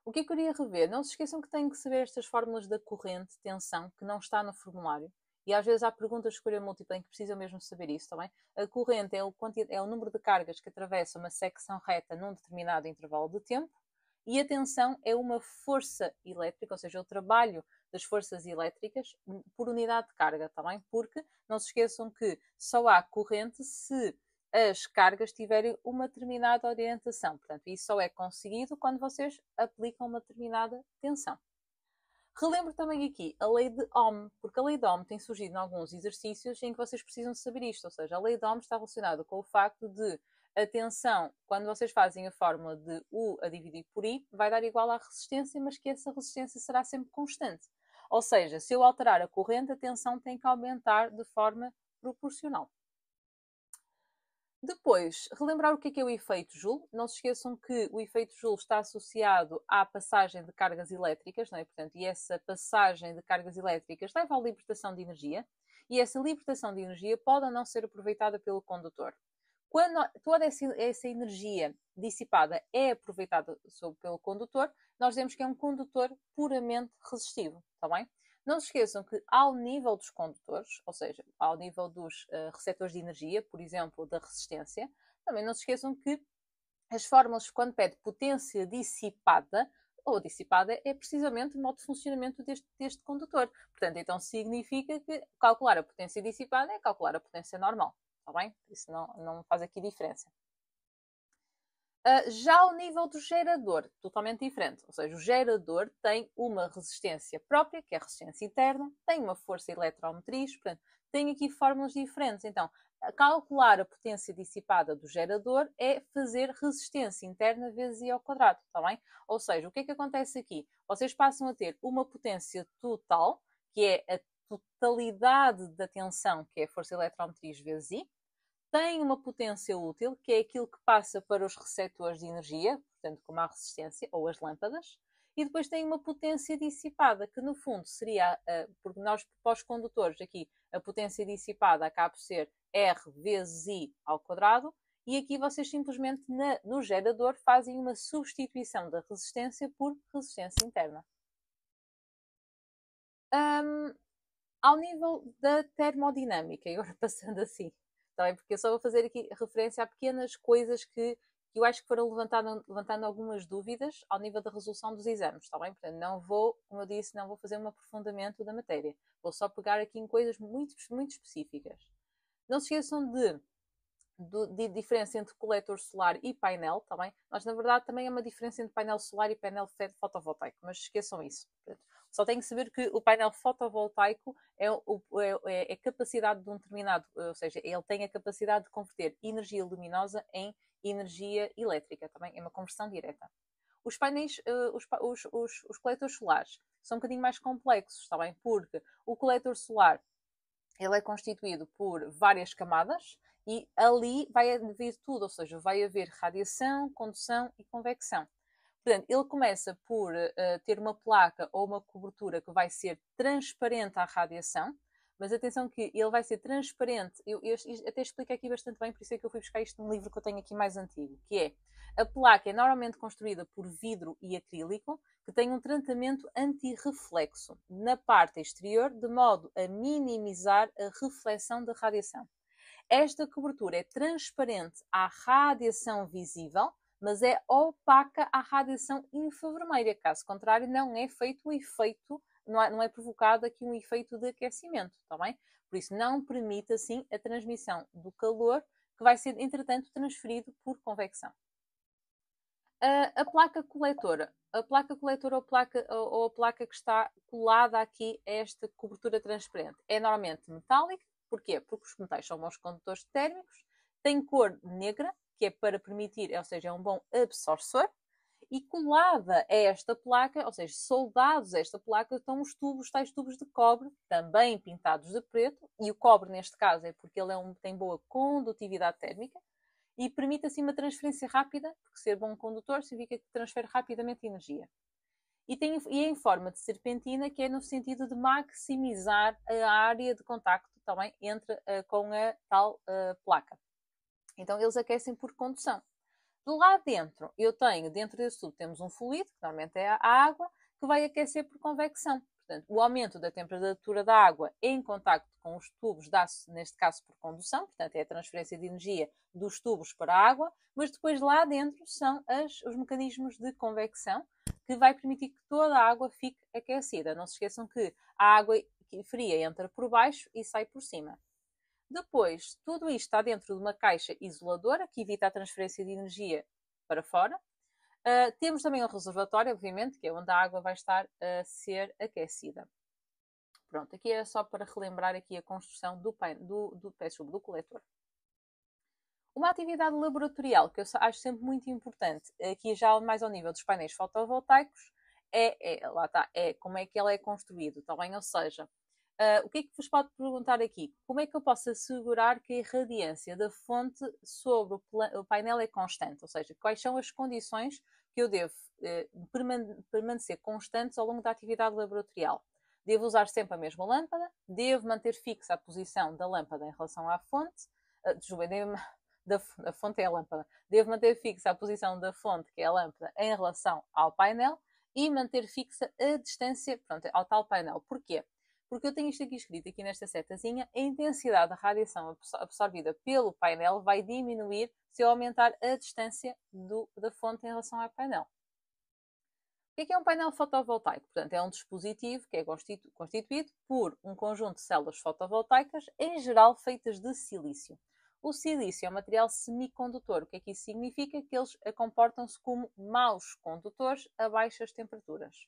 O que eu queria rever? Não se esqueçam que têm que saber estas fórmulas da corrente, tensão, que não está no formulário. E às vezes há perguntas de escolha múltipla em que precisam mesmo saber isso, também. A corrente é o número de cargas que atravessa uma secção reta num determinado intervalo de tempo. E a tensão é uma força elétrica, ou seja, o trabalho das forças elétricas por unidade de carga, também. Porque não se esqueçam que só há corrente se as cargas tiverem uma determinada orientação. Portanto, isso só é conseguido quando vocês aplicam uma determinada tensão. Relembro também aqui a lei de Ohm, porque a lei de Ohm tem surgido em alguns exercícios em que vocês precisam saber isto, ou seja, a lei de Ohm está relacionada com o facto de a tensão, quando vocês fazem a fórmula de U a dividir por I, vai dar igual à resistência, mas que essa resistência será sempre constante. Ou seja, se eu alterar a corrente, a tensão tem que aumentar de forma proporcional. Depois, relembrar o que é o efeito Joule. Não se esqueçam que o efeito Joule está associado à passagem de cargas elétricas, não é? Portanto, e essa passagem de cargas elétricas leva à libertação de energia, e essa libertação de energia pode ou não ser aproveitada pelo condutor. Quando toda essa energia dissipada é aproveitada pelo condutor, nós dizemos que é um condutor puramente resistivo, está bem? Não se esqueçam que ao nível dos condutores, ou seja, ao nível dos receptores de energia, por exemplo, da resistência, também não se esqueçam que as fórmulas, quando pede potência dissipada, ou dissipada, é precisamente o modo de funcionamento deste condutor. Portanto, então significa que calcular a potência dissipada é calcular a potência normal. Está bem? Isso não faz aqui diferença. Já ao nível do gerador, totalmente diferente. Ou seja, o gerador tem uma resistência própria, que é a resistência interna, tem uma força eletromotriz, portanto, tem aqui fórmulas diferentes. Então, calcular a potência dissipada do gerador é fazer resistência interna vezes I ao quadrado, está bem? Ou seja, o que é que acontece aqui? Vocês passam a ter uma potência total, que é a totalidade da tensão, que é a força eletromotriz vezes I, tem uma potência útil, que é aquilo que passa para os receptores de energia, portanto, como a resistência ou as lâmpadas, e depois tem uma potência dissipada, que no fundo seria, porque nós, para os condutores, aqui a potência dissipada acaba por ser R vezes I ao quadrado, e aqui vocês simplesmente no gerador fazem uma substituição da resistência por resistência interna. Ao nível da termodinâmica, e agora passando assim, tá bem? Porque eu só vou fazer aqui referência a pequenas coisas que eu acho que foram levantando algumas dúvidas ao nível da resolução dos exames, está bem? Portanto, não vou, como eu disse, não vou fazer um aprofundamento da matéria. Vou só pegar aqui em coisas muito, muito específicas. Não se esqueçam de diferença entre coletor solar e painel, tá bem? Mas, na verdade, também é uma diferença entre painel solar e painel fotovoltaico, mas esqueçam isso. Portanto, só têm que saber que o painel fotovoltaico é a capacidade de um determinado, ou seja, ele tem a capacidade de converter energia luminosa em energia elétrica, também é uma conversão direta. Os painéis, os coletores solares são um bocadinho mais complexos, está bem? Porque o coletor solar ele é constituído por várias camadas e ali vai haver tudo, ou seja, vai haver radiação, condução e convecção. Portanto, ele começa por ter uma placa ou uma cobertura que vai ser transparente à radiação, Mas atenção que ele vai ser transparente. Eu até explico aqui bastante bem, por isso é que eu fui buscar isto num livro que eu tenho aqui mais antigo, que é a placa é normalmente construída por vidro e acrílico, que tem um tratamento anti-reflexo na parte exterior, de modo a minimizar a reflexão da radiação. Esta cobertura é transparente à radiação visível, mas é opaca à radiação infravermelha. Caso contrário, não é feito o efeito, não é provocado aqui um efeito de aquecimento, está bem? Por isso, não permite assim a transmissão do calor, que vai ser, entretanto, transferido por convecção. A placa coletora. A placa coletora ou a placa que está colada aqui a esta cobertura transparente é normalmente metálica. Porquê? Porque os metais são bons condutores térmicos, tem cor negra, que é para permitir, ou seja, é um bom absorção, e colada a esta placa, ou seja, soldados a esta placa, estão os tubos, tais tubos de cobre, também pintados de preto, e o cobre neste caso é porque ele tem boa condutividade térmica, e permite assim uma transferência rápida, porque ser bom condutor significa que transfere rapidamente energia. E é em forma de serpentina, que é no sentido de maximizar a área de contacto também entre com a tal placa. Então eles aquecem por condução. De lá dentro, dentro desse tubo temos um fluido, que normalmente é a água, que vai aquecer por convecção. Portanto, o aumento da temperatura da água em contacto com os tubos dá-se, neste caso, por condução, portanto, é a transferência de energia dos tubos para a água, mas depois lá dentro são os mecanismos de convecção, que vai permitir que toda a água fique aquecida. Não se esqueçam que a água fria entra por baixo e sai por cima. Depois, tudo isto está dentro de uma caixa isoladora, que evita a transferência de energia para fora. Temos também um reservatório, obviamente, que é onde a água vai estar a ser aquecida. Pronto, aqui é só para relembrar aqui a construção do coletor. Uma atividade laboratorial que eu acho sempre muito importante, aqui já mais ao nível dos painéis fotovoltaicos, lá está, é como é que ele é construído, tá bem? Ou seja, o que é que vos pode perguntar aqui? Como é que eu posso assegurar que a radiância da fonte sobre o painel é constante? Ou seja, quais são as condições que eu devo permanecer constantes ao longo da atividade laboratorial? Devo usar sempre a mesma lâmpada? Devo manter fixa a posição da lâmpada em relação à fonte? A fonte é a lâmpada. Devo manter fixa a posição da fonte, que é a lâmpada, em relação ao painel e manter fixa a distância, pronto, ao tal painel. Porquê? Porque eu tenho isto aqui escrito, aqui nesta setazinha, a intensidade da radiação absorvida pelo painel vai diminuir se eu aumentar a distância da fonte em relação ao painel. O que é um painel fotovoltaico? Portanto, é um dispositivo que é constituído por um conjunto de células fotovoltaicas, em geral feitas de silício. O silício é um material semicondutor. O que é que isso significa? Que eles comportam-se como maus condutores a baixas temperaturas.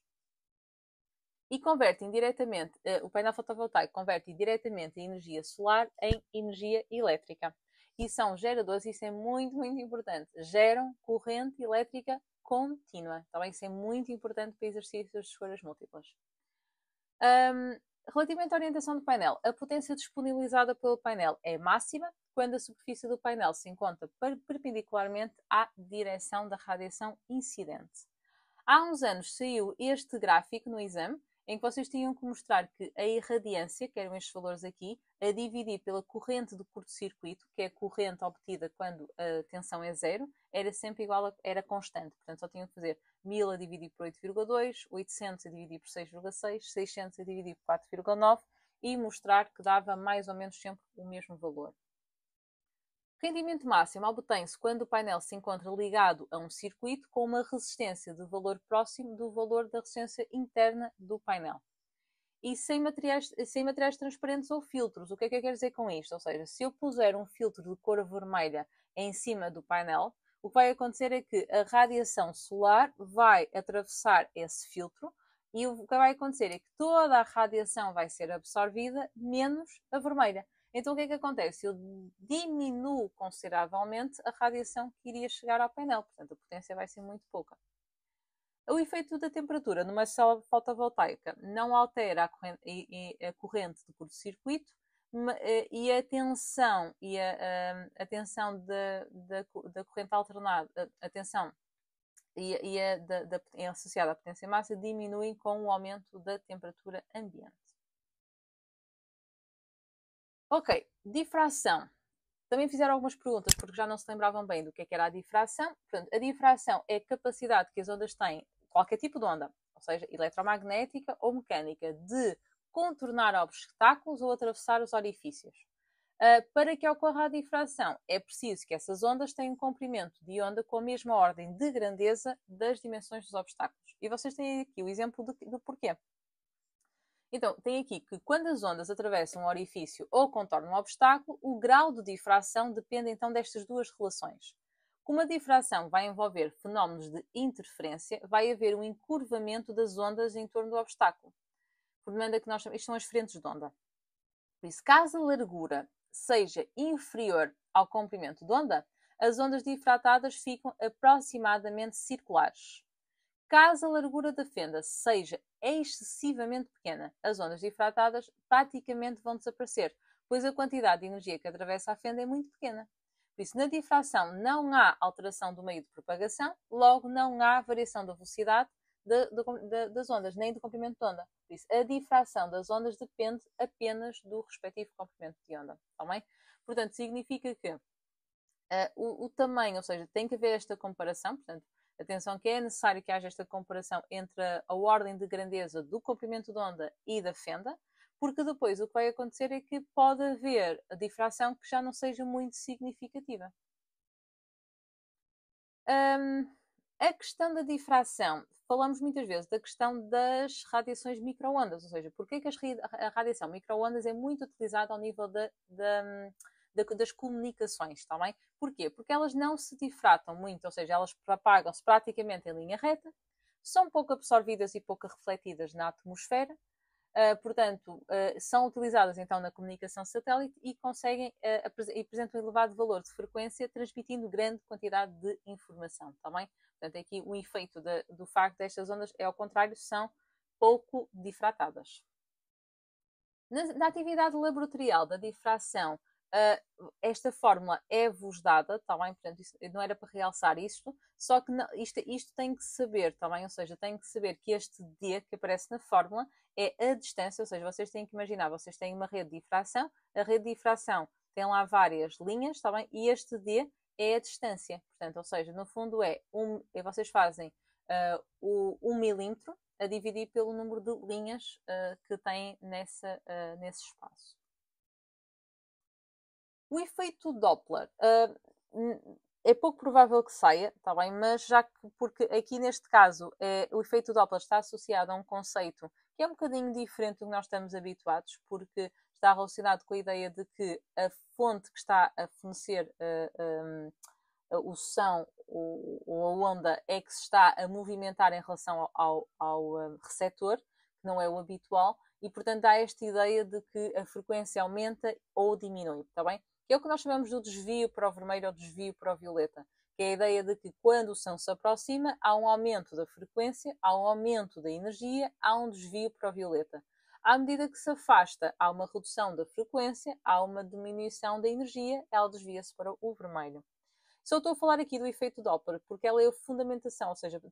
E convertem diretamente, o painel fotovoltaico converte diretamente a energia solar em energia elétrica. E são geradores, isso é muito, muito importante, geram corrente elétrica contínua. Também isso é muito importante para exercícios de escolhas múltiplas. Relativamente à orientação do painel, a potência disponibilizada pelo painel é máxima quando a superfície do painel se encontra perpendicularmente à direção da radiação incidente. Há uns anos saiu este gráfico no exame, em que vocês tinham que mostrar que a irradiância, que eram estes valores aqui, a dividir pela corrente de curto-circuito, que é a corrente obtida quando a tensão é zero, era sempre igual, era constante. Portanto, só tinham que fazer 1000 a dividir por 8,2, 800 a dividir por 6,6, 600 a dividir por 4,9 e mostrar que dava mais ou menos sempre o mesmo valor. O rendimento máximo obtém-se quando o painel se encontra ligado a um circuito com uma resistência de valor próximo do valor da resistência interna do painel. E sem materiais transparentes ou filtros. O que é que eu quero dizer com isto? Ou seja, se eu puser um filtro de cor vermelha em cima do painel, o que vai acontecer é que a radiação solar vai atravessar esse filtro e o que vai acontecer é que toda a radiação vai ser absorvida, menos a vermelha. Então o que é que acontece? Eu diminuo consideravelmente a radiação que iria chegar ao painel, portanto a potência vai ser muito pouca. O efeito da temperatura numa célula fotovoltaica não altera a corrente de curto-circuito e a tensão da corrente alternada, a tensão associada à potência máxima diminuem com o aumento da temperatura ambiente. Ok, difração. Também fizeram algumas perguntas porque já não se lembravam bem do que era a difração. Portanto, a difração é a capacidade que as ondas têm, qualquer tipo de onda, ou seja, eletromagnética ou mecânica, de contornar obstáculos ou atravessar os orifícios. Para que ocorra a difração, é preciso que essas ondas tenham um comprimento de onda com a mesma ordem de grandeza das dimensões dos obstáculos. E vocês têm aqui o exemplo do porquê. Então, tem aqui que quando as ondas atravessam um orifício ou contornam um obstáculo, o grau de difração depende então destas duas relações. Como a difração vai envolver fenómenos de interferência, vai haver um encurvamento das ondas em torno do obstáculo. Por maneira que nós chamamos, isto são as frentes de onda. Por isso, caso a largura seja inferior ao comprimento de onda, as ondas difratadas ficam aproximadamente circulares. Caso a largura da fenda seja excessivamente pequena, as ondas difratadas praticamente vão desaparecer, pois a quantidade de energia que atravessa a fenda é muito pequena. Por isso, na difração não há alteração do meio de propagação, logo não há variação da velocidade das ondas, nem do comprimento de onda. Por isso, a difração das ondas depende apenas do respectivo comprimento de onda. Tá bem? Portanto, significa que o tamanho, ou seja, tem que haver esta comparação, portanto, atenção que é necessário que haja esta comparação entre a ordem de grandeza do comprimento de onda e da fenda, porque depois o que vai acontecer é que pode haver a difração que já não seja muito significativa. A questão da difração, falamos muitas vezes da questão das radiações microondas, ou seja, porque é que a radiação microondas é muito utilizada ao nível das comunicações, está bem? Porquê? Porque elas não se difratam muito, ou seja, elas propagam-se praticamente em linha reta, são pouco absorvidas e pouco refletidas na atmosfera, portanto, são utilizadas então na comunicação satélite e conseguem e apresentam um elevado valor de frequência, transmitindo grande quantidade de informação, está bem? Portanto, aqui o efeito do facto destas ondas é ao contrário, são pouco difratadas. Na atividade laboratorial da difração, esta fórmula é-vos dada, está bem? Portanto, não era para realçar isto, só que não, isto tem que saber, está bem? Ou seja, tem que saber que este D que aparece na fórmula é a distância, ou seja, vocês têm que imaginar, vocês têm uma rede de difração, a rede de difração tem lá várias linhas, está bem? E este D é a distância, portanto, ou seja, no fundo vocês fazem o 1 milímetro a dividir pelo número de linhas que têm nesse espaço. O efeito Doppler é pouco provável que saia, está bem, mas porque aqui neste caso o efeito Doppler está associado a um conceito que é um bocadinho diferente do que nós estamos habituados, porque está relacionado com a ideia de que a fonte que está a fornecer o som ou a onda é que se está a movimentar em relação ao receptor, que não é o habitual, e portanto há esta ideia de que a frequência aumenta ou diminui, está bem? Que é o que nós chamamos do desvio para o vermelho ou desvio para o violeta, que é a ideia de que quando o som se aproxima, há um aumento da frequência, há um aumento da energia, há um desvio para o violeta. À medida que se afasta, há uma redução da frequência, há uma diminuição da energia, ela desvia-se para o vermelho. Só estou a falar aqui do efeito Doppler, porque ela é a fundamentação, ou seja,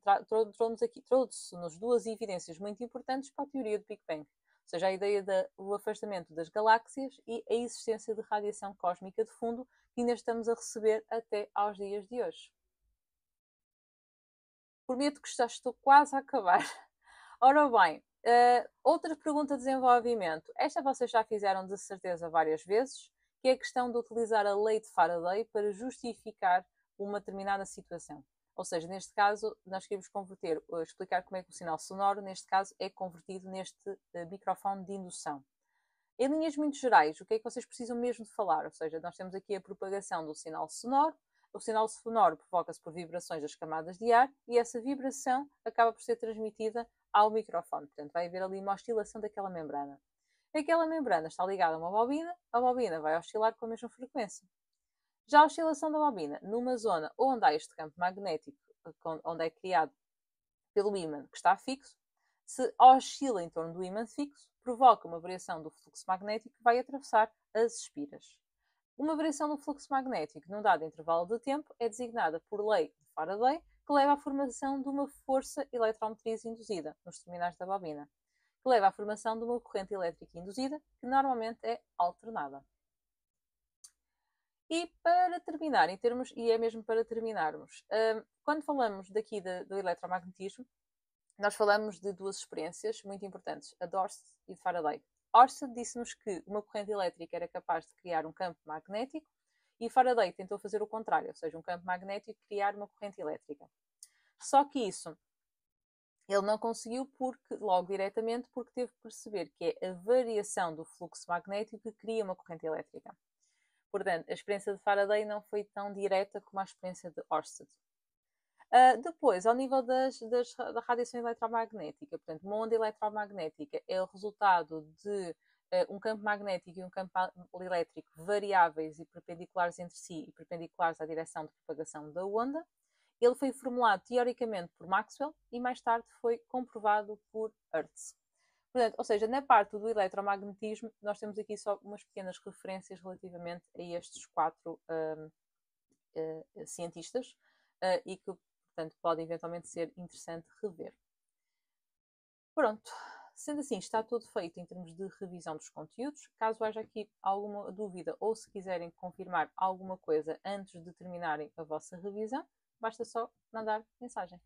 trouxe-nos duas evidências muito importantes para a teoria do Big Bang. Ou seja, a ideia do afastamento das galáxias e a existência de radiação cósmica de fundo que ainda estamos a receber até aos dias de hoje. Prometo que já estou quase a acabar. Ora bem, outra pergunta de desenvolvimento. Esta vocês já fizeram de certeza várias vezes, que é a questão de utilizar a lei de Faraday para justificar uma determinada situação. Ou seja, neste caso, nós queremos explicar como é que o sinal sonoro, neste caso, é convertido neste microfone de indução. Em linhas muito gerais, o que é que vocês precisam mesmo de falar? Ou seja, nós temos aqui a propagação do sinal sonoro. O sinal sonoro provoca-se por vibrações das camadas de ar e essa vibração acaba por ser transmitida ao microfone. Portanto, vai haver ali uma oscilação daquela membrana. Aquela membrana está ligada a bobina vai oscilar com a mesma frequência. Já a oscilação da bobina, numa zona onde há este campo magnético, onde é criado pelo ímã que está fixo, se oscila em torno do ímã fixo, provoca uma variação do fluxo magnético que vai atravessar as espiras. Uma variação no fluxo magnético num dado intervalo de tempo é designada por lei de Faraday, que leva à formação de uma força eletromotriz induzida nos terminais da bobina, que leva à formação de uma corrente elétrica induzida, que normalmente é alternada. E para terminar, e é mesmo para terminarmos, quando falamos daqui do eletromagnetismo, nós falamos de duas experiências muito importantes, a de Oersted e de Faraday. Oersted disse-nos que uma corrente elétrica era capaz de criar um campo magnético e Faraday tentou fazer o contrário, ou seja, um campo magnético criar uma corrente elétrica. Só que isso ele não conseguiu logo diretamente porque teve que perceber que é a variação do fluxo magnético que cria uma corrente elétrica. Portanto, a experiência de Faraday não foi tão direta como a experiência de Oersted. Depois, ao nível da radiação eletromagnética, portanto, uma onda eletromagnética é o resultado de um campo magnético e um campo elétrico variáveis e perpendiculares entre si e perpendiculares à direção de propagação da onda. Ele foi formulado teoricamente por Maxwell e mais tarde foi comprovado por Hertz. Portanto, ou seja, na parte do eletromagnetismo, nós temos aqui só umas pequenas referências relativamente a estes quatro cientistas e que, portanto, pode eventualmente ser interessante rever. Pronto, sendo assim, está tudo feito em termos de revisão dos conteúdos. Caso haja aqui alguma dúvida ou se quiserem confirmar alguma coisa antes de terminarem a vossa revisão, basta só mandar mensagem.